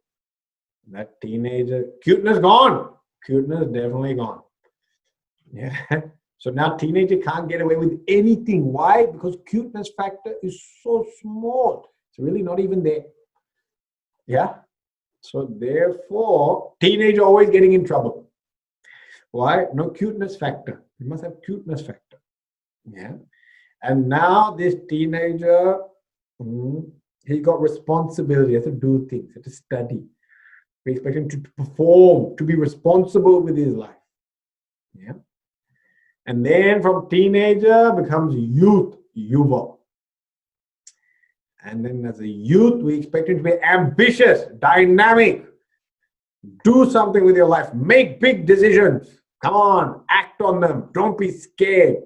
that teenager. Cuteness gone. Cuteness definitely gone. Yeah. So now teenager can't get away with anything. Why? Because cuteness factor is so small. It's really not even there. Yeah. So therefore, teenager always getting in trouble. Why? No cuteness factor. You must have cuteness factor. Yeah. And now this teenager, he got responsibility. He has to do things, he has to study. We expect him to perform, to be responsible with his life. Yeah. And then from teenager becomes youth, yuva. And then as a youth, we expect him to be ambitious, dynamic. Do something with your life. Make big decisions. Come on, act on them. Don't be scared.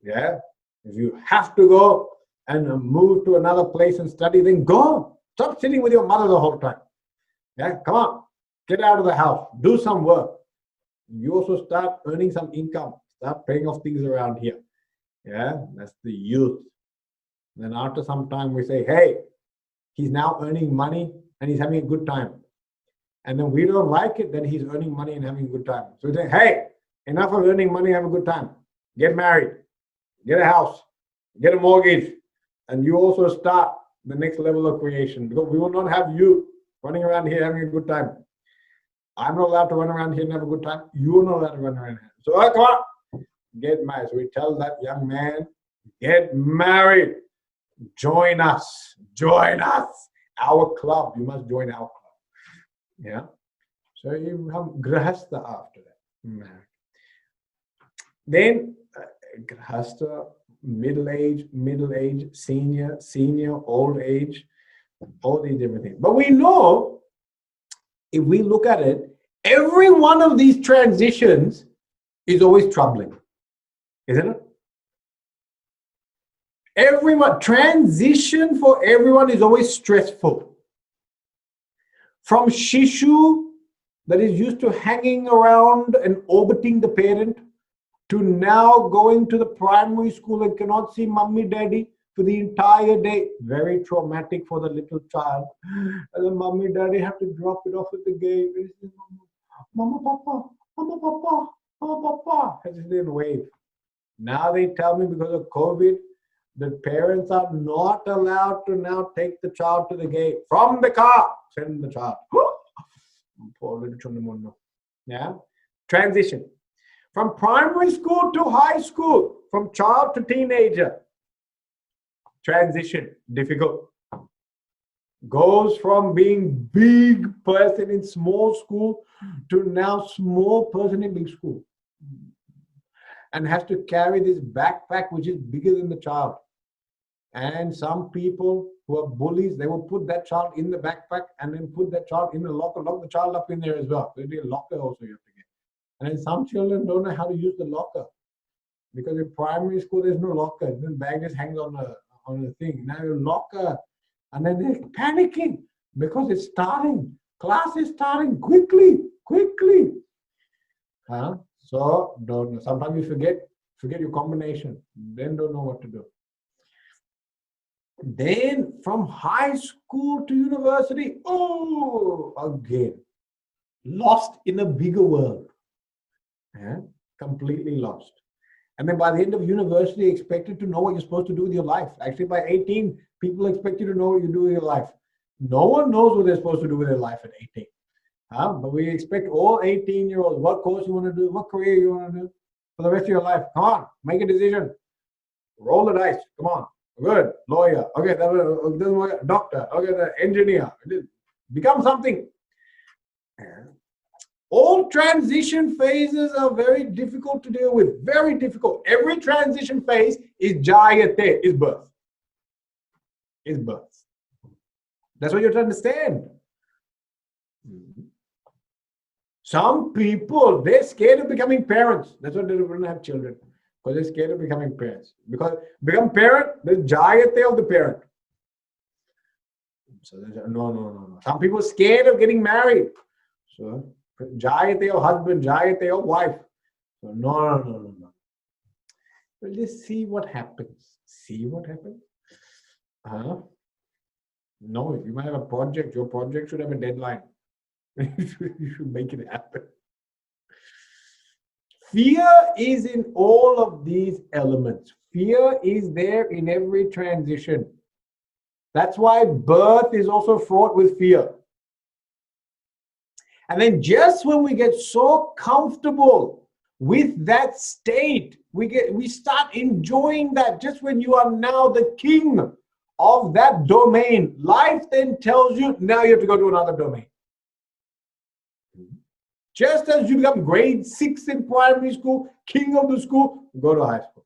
Yeah. If you have to go and move to another place and study, then go. Stop sitting with your mother the whole time. Yeah, come on. Get out of the house. Do some work. You also start earning some income. Start paying off things around here. Yeah, that's the youth. Then after some time we say, hey, he's now earning money and he's having a good time. And then we don't like it, then he's earning money and having a good time. So we say, hey, enough of earning money, have a good time. Get married, get a house, get a mortgage. And you also start the next level of creation, because we will not have you running around here having a good time. I'm not allowed to run around here and have a good time. You're not allowed to run around here. So come on, get married. So we tell that young man, get married. Join us. Join us. Our club. You must join our club. Yeah. So you become grahastha after that. Then grahastha, middle age, senior, old age, all these different things. But we know, if we look at it, every one of these transitions is always troubling, isn't it? Everyone, transition for everyone is always stressful. From Shishu, that is used to hanging around and orbiting the parent, to now going to the primary school and cannot see mommy, daddy for the entire day. Very traumatic for the little child. And the mommy, daddy have to drop it off at the gate. Mama, papa, mama, papa, mama, papa. And they didn't wave. Now they tell me because of COVID, the parents are not allowed to now take the child to the gate. From the car, send the child. Poor little Chundamundo. Yeah. Transition. From primary school to high school. From child to teenager. Transition. Difficult. Goes from being big person in small school to now small person in big school. And has to carry this backpack which is bigger than the child. And some people who are bullies, they will put that child in the backpack and then put that child in the locker, lock the child up in there as well. There'll be a locker also you have to get. And then some children don't know how to use the locker. Because in primary school, there's no locker. The bag just hangs on the thing. Now your locker. And then they're panicking because it's starting. Class is starting quickly. So don't know. Sometimes you forget your combination. Then don't know what to do. Then from high school to university, again, lost in a bigger world. Completely lost. And then by the end of university, expected to know what you're supposed to do with your life. Actually, by 18, people expect you to know what you do with your life. No one knows what they're supposed to do with their life at 18. But we expect all 18-year-olds, what course you want to do, what career you want to do for the rest of your life. Come on, make a decision. Roll the dice. Come on. Good. Lawyer. Okay, that doesn't work. Doctor. Okay, the engineer. Become something. All transition phases are very difficult to deal with, very difficult. Every transition phase is jayate, is birth. Is birth. That's what you have to understand. Some people, they're scared of becoming parents. That's why they don't have children. Because they're scared of becoming parents. Because become parent, the jayate of the parent. So no. Some people are scared of getting married. So jayate of husband, jayate of wife. So no. Well, just see what happens. See what happens. No, if you might have a project, your project should have a deadline. You should make it happen. Fear is in all of these elements. Fear is there in every transition. That's why birth is also fraught with fear. And then just when we get so comfortable with that state, we start enjoying that. Just when you are now the king of that domain, life then tells you, now you have to go to another domain. Just as you become grade 6 in primary school, king of the school, go to high school.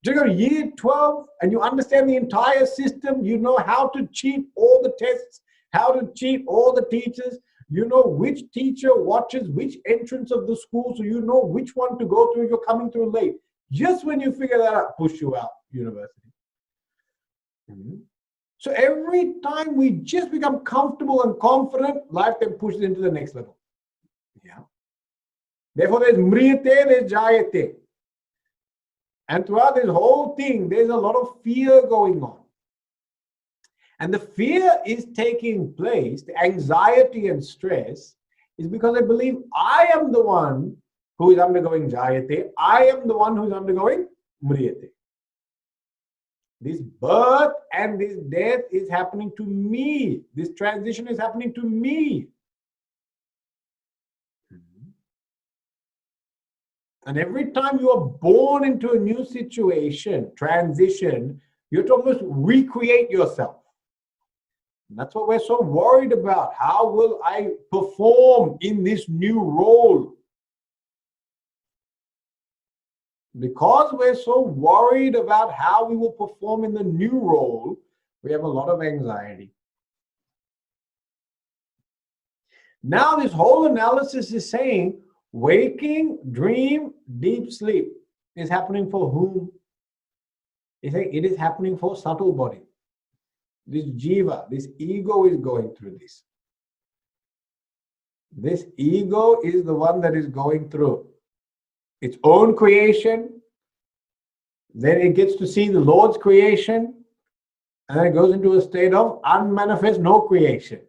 You go to year 12 and you understand the entire system. You know how to cheat all the tests, how to cheat all the teachers. You know which teacher watches which entrance of the school, so you know which one to go through if you're coming through late. Just when you figure that out, push you out university. So every time we just become comfortable and confident, life then pushes into the next level. Yeah. Therefore, there's mriyate, there's jayate. And throughout this whole thing, there's a lot of fear going on. And the fear is taking place, the anxiety and stress, is because I believe I am the one who is undergoing jayate. I am the one who is undergoing mriyate. This birth and this death is happening to me. This transition is happening to me. And every time you are born into a new situation, transition, you have to almost recreate yourself. And that's what we're so worried about. How will I perform in this new role? Because we're so worried about how we will perform in the new role, we have a lot of anxiety. Now this whole analysis is saying, waking, dream, deep sleep is happening for whom? It's saying it is happening for subtle body. This jiva, this ego is going through this. This ego is the one that is going through its own creation. Then it gets to see the Lord's creation. And then it goes into a state of unmanifest no creation.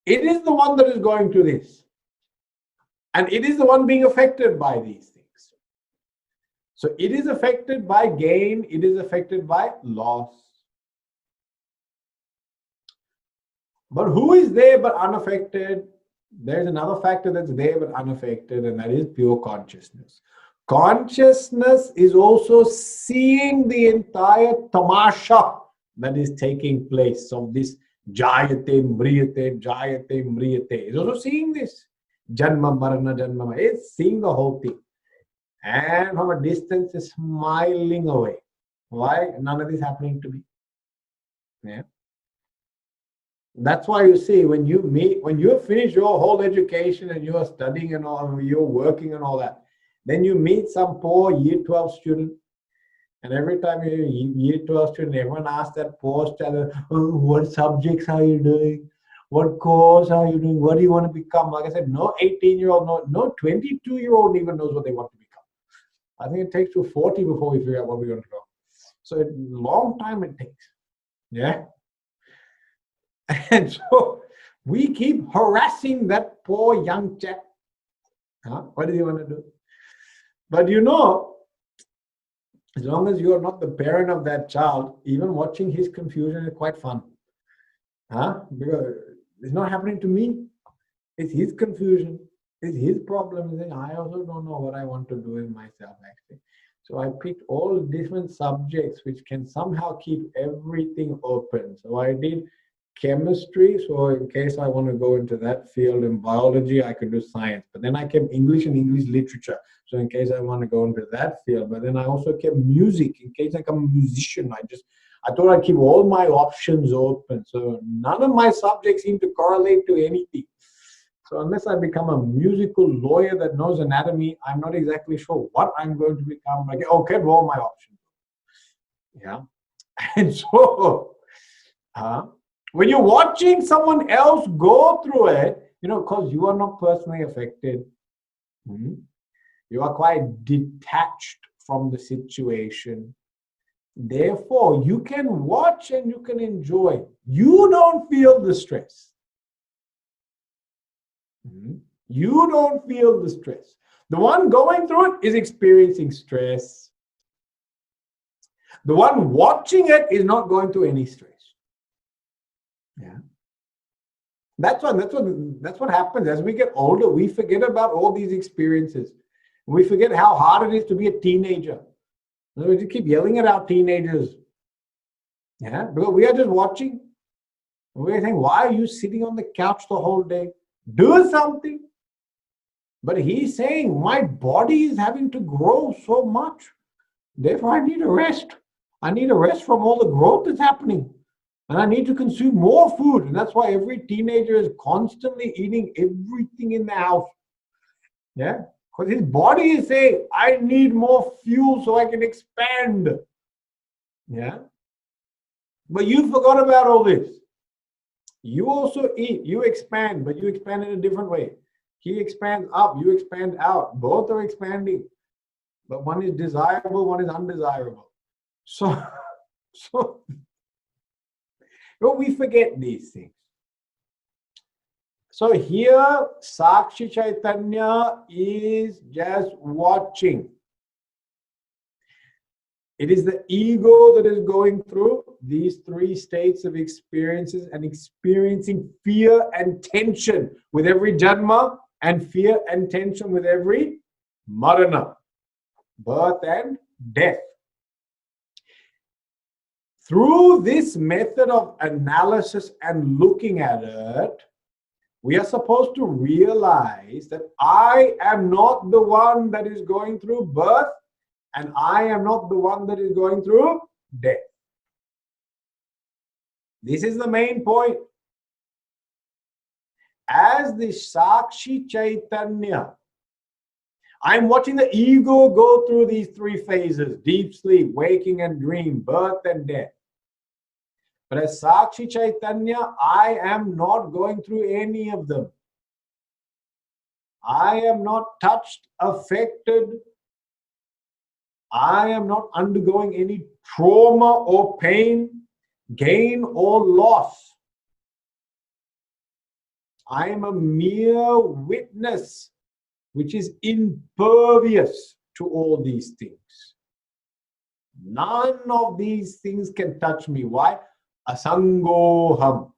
It is the one that is going through this. And it is the one being affected by these things. So it is affected by gain, it is affected by loss. But who is there but unaffected? There's another factor that's there but unaffected, and that is pure consciousness. Consciousness is also seeing the entire tamasha that is taking place of this jayate, mriyate, jayate, mriyate. It's also seeing this. Janma, marana, janma. It's seeing the whole thing. And from a distance, is smiling away. Why? None of this happening to me. Yeah. That's why you see, when you finish your whole education and you are studying and all, you're working and all that, then you meet some poor year 12 student. And every time you year 12 student, everyone asks that poor student, oh, what subjects are you doing? What course are you doing? What do you want to become? Like I said, no 18-year-old, no 22-year-old even knows what they want to become. I think it takes to 40 before we figure out what we want to go. So a long time it takes. Yeah. And so we keep harassing that poor young chap. What does he want to do? But you know, as long as you are not the parent of that child, even watching his confusion is quite fun. Because it's not happening to me. It's his confusion. It's his problem. I also don't know what I want to do in myself, actually. So I picked all different subjects which can somehow keep everything open. So I did chemistry, so in case I want to go into that field in biology, I could do science. But then I kept English and English literature, so in case I want to go into that field. But then I also kept music, in case I become a musician. I thought I'd keep all my options open. So none of my subjects seem to correlate to anything. So unless I become a musical lawyer that knows anatomy, I'm not exactly sure what I'm going to become. Like, okay, all my options. Yeah. And so when you're watching someone else go through it, because you are not personally affected, you are quite detached from the situation. Therefore, you can watch and you can enjoy. You don't feel the stress. You don't feel the stress. The one going through it is experiencing stress. The one watching it is not going through any stress. Yeah. That's what happens. As we get older, we forget about all these experiences. We forget how hard it is to be a teenager. We just keep yelling at our teenagers. Yeah, because we are just watching. We're saying, why are you sitting on the couch the whole day? Do something. But he's saying, my body is having to grow so much. Therefore, I need a rest. I need a rest from all the growth that's happening. And I need to consume more food. And that's why every teenager is constantly eating everything in the house. Yeah. Because his body is saying, I need more fuel so I can expand. Yeah. But you forgot about all this. You also eat, you expand, but you expand in a different way. He expands up, you expand out. Both are expanding. But one is desirable, one is undesirable. So we forget these things. So here, Sakshi Chaitanya is just watching. It is the ego that is going through these three states of experiences and experiencing fear and tension with every janma and fear and tension with every marana, birth and death. Through this method of analysis and looking at it, we are supposed to realize that I am not the one that is going through birth, and I am not the one that is going through death. This is the main point. As the Sakshi Chaitanya, I'm watching the ego go through these three phases: deep sleep, waking and dream, birth and death. But as Sakshi Chaitanya, I am not going through any of them. I am not touched, affected. I am not undergoing any trauma or pain, gain or loss. I am a mere witness which is impervious to all these things. None of these things can touch me. Why? Asangoham.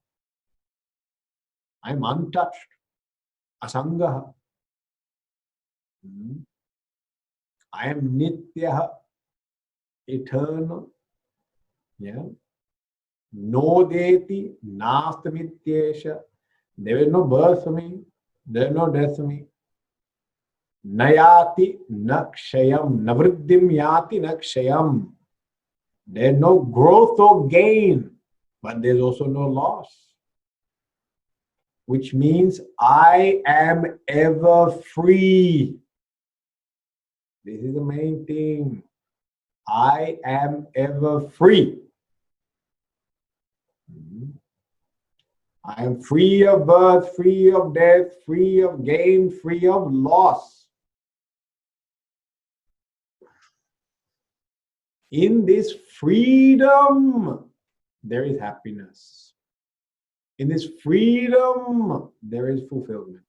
I am untouched. Asangaha. I am nityaha, eternal. Yeah. Nodeti, nastamityesha. There is no birth for me. There is no death for me. Nayati nakshayam. Navriddhim yati nakshayam. There is no growth or gain, but there's also no loss. Which means I am ever free. This is the main thing. I am ever free. I am free of birth, free of death, free of gain, free of loss. In this freedom, there is happiness. In this freedom, there is fulfillment.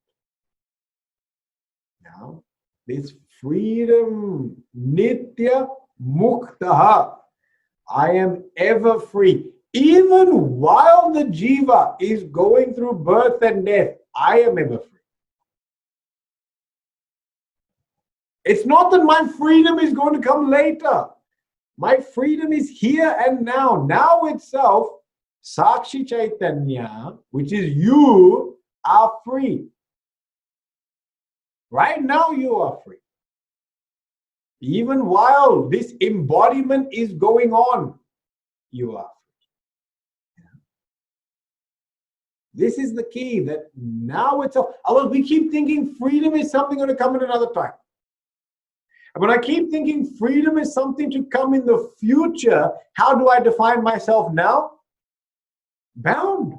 Now, this freedom, nitya muktaha. I am ever free. Even while the jiva is going through birth and death, I am ever free. It's not that my freedom is going to come later. My freedom is here and now. Now itself, Sakshi Chaitanya, which is you, are free. Right now you are free. Even while this embodiment is going on, you are free. This is the key, that now it's otherwise we keep thinking freedom is something going to come at another time. And when I keep thinking freedom is something to come in the future, how do I define myself now? Bound.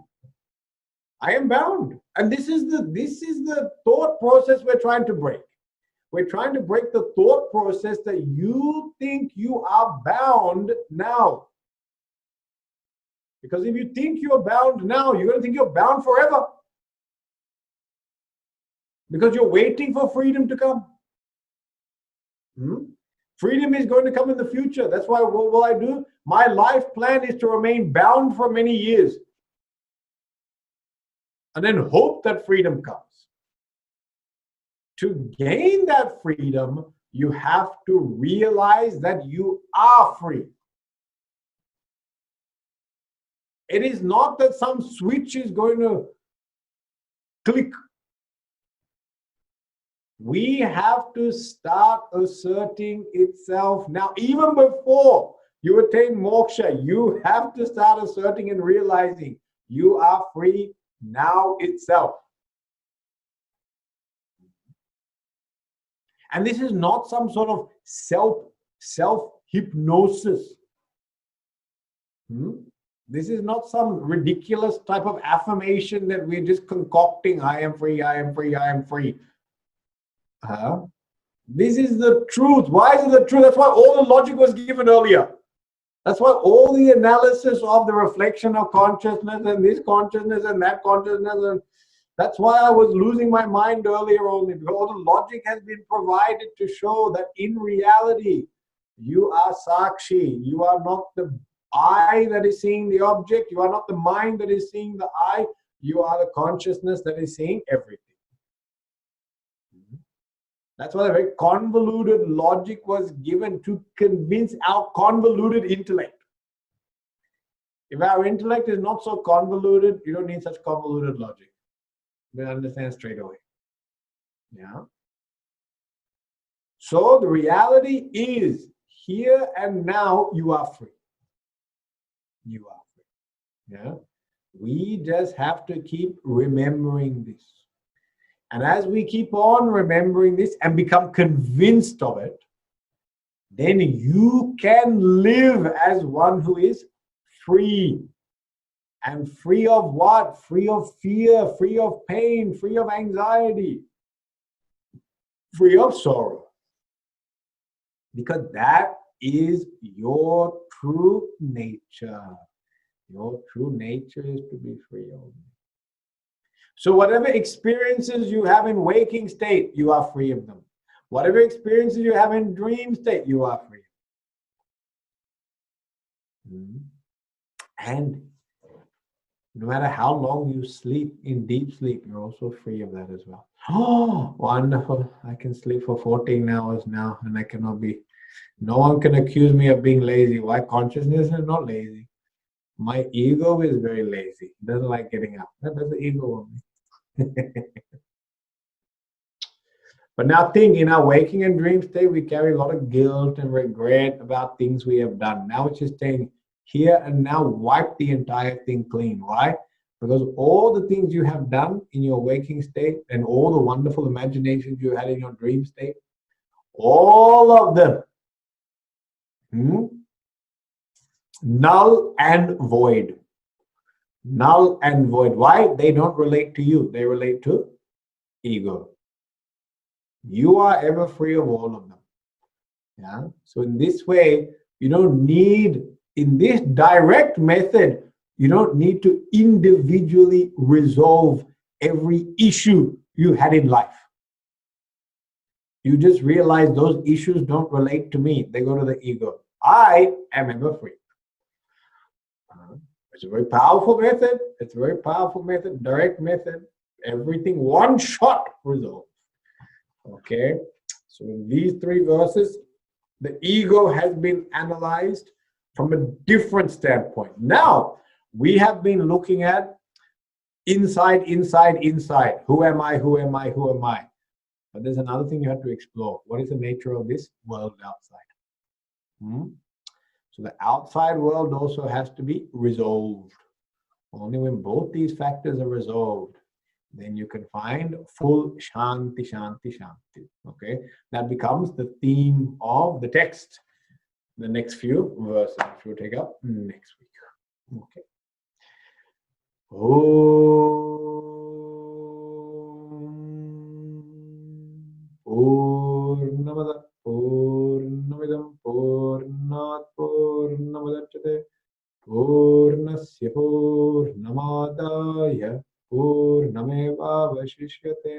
I am bound. And this is the thought process we're trying to break. We're trying to break the thought process that you think you are bound now. Because if you think you're bound now, you're going to think you're bound forever. Because you're waiting for freedom to come. Freedom is going to come in the future. That's why, what will I do? My life plan is to remain bound for many years. And then hope that freedom comes. To gain that freedom, you have to realize that you are free. It is not that some switch is going to click. We have to start asserting itself now. Even before you attain moksha, you have to start asserting and realizing you are free now itself. And this is not some sort of self-hypnosis. This is not some ridiculous type of affirmation that we're just concocting. I am free, I am free, I am free. This is the truth. Why is it the truth? That's why all the logic was given earlier. That's why all the analysis of the reflection of consciousness and this consciousness and that consciousness, and that's why I was losing my mind earlier only, because all the logic has been provided to show that in reality, you are Sakshi. You are not the eye that is seeing the object. You are not the mind that is seeing the eye. You are the consciousness that is seeing everything. That's why a very convoluted logic was given to convince our convoluted intellect. If our intellect is not so convoluted, you don't need such convoluted logic. You understand straight away. Yeah. So the reality is, here and now, you are free. You are free. Yeah. We just have to keep remembering this. And as we keep on remembering this and become convinced of it, then you can live as one who is free. And free of what? Free of fear, free of pain, free of anxiety, free of sorrow. Because that is your true nature. Your true nature is to be free only. So whatever experiences you have in waking state, you are free of them. Whatever experiences you have in dream state, you are free. And no matter how long you sleep in deep sleep, you're also free of that as well. Oh, wonderful. I can sleep for 14 hours now, and I cannot be, no one can accuse me of being lazy. Why? Consciousness is not lazy. My ego is very lazy. It doesn't like getting up. That's the ego of me. But now think, in our waking and dream state, we carry a lot of guilt and regret about things we have done. Now it's just saying, here and now, wipe the entire thing clean. Why? Because all the things you have done in your waking state and all the wonderful imaginations you had in your dream state, all of them, null and void. Null and void. Why? They don't relate to you. They relate to ego. You are ever free of all of them. Yeah. So in this way, you don't need, in this direct method, you don't need to individually resolve every issue you had in life. You just realize those issues don't relate to me. They go to the ego. I am ever free. It's a very powerful method. It's a very powerful method, direct method. Everything one shot resolved. Okay. So in these three verses, the ego has been analyzed from a different standpoint. Now, We have been looking at inside. Who am I? Who am I? Who am I? But there's another thing you have to explore. What is the nature of this world outside? So the outside world also has to be resolved. Only when both these factors are resolved, then you can find full shanti. Okay, that becomes the theme of the text. The next few verses, which we'll take up next week. Okay. Purnamada Purnamidam Purnat Purnamadachyate Purnasya Purnamadaya Purnamevavashishyate.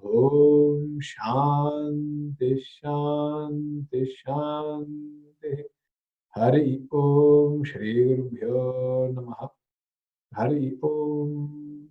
Om Shanti Shanti Shanti. Hari Om Shri Gurubhyo Namaha. Hari Om.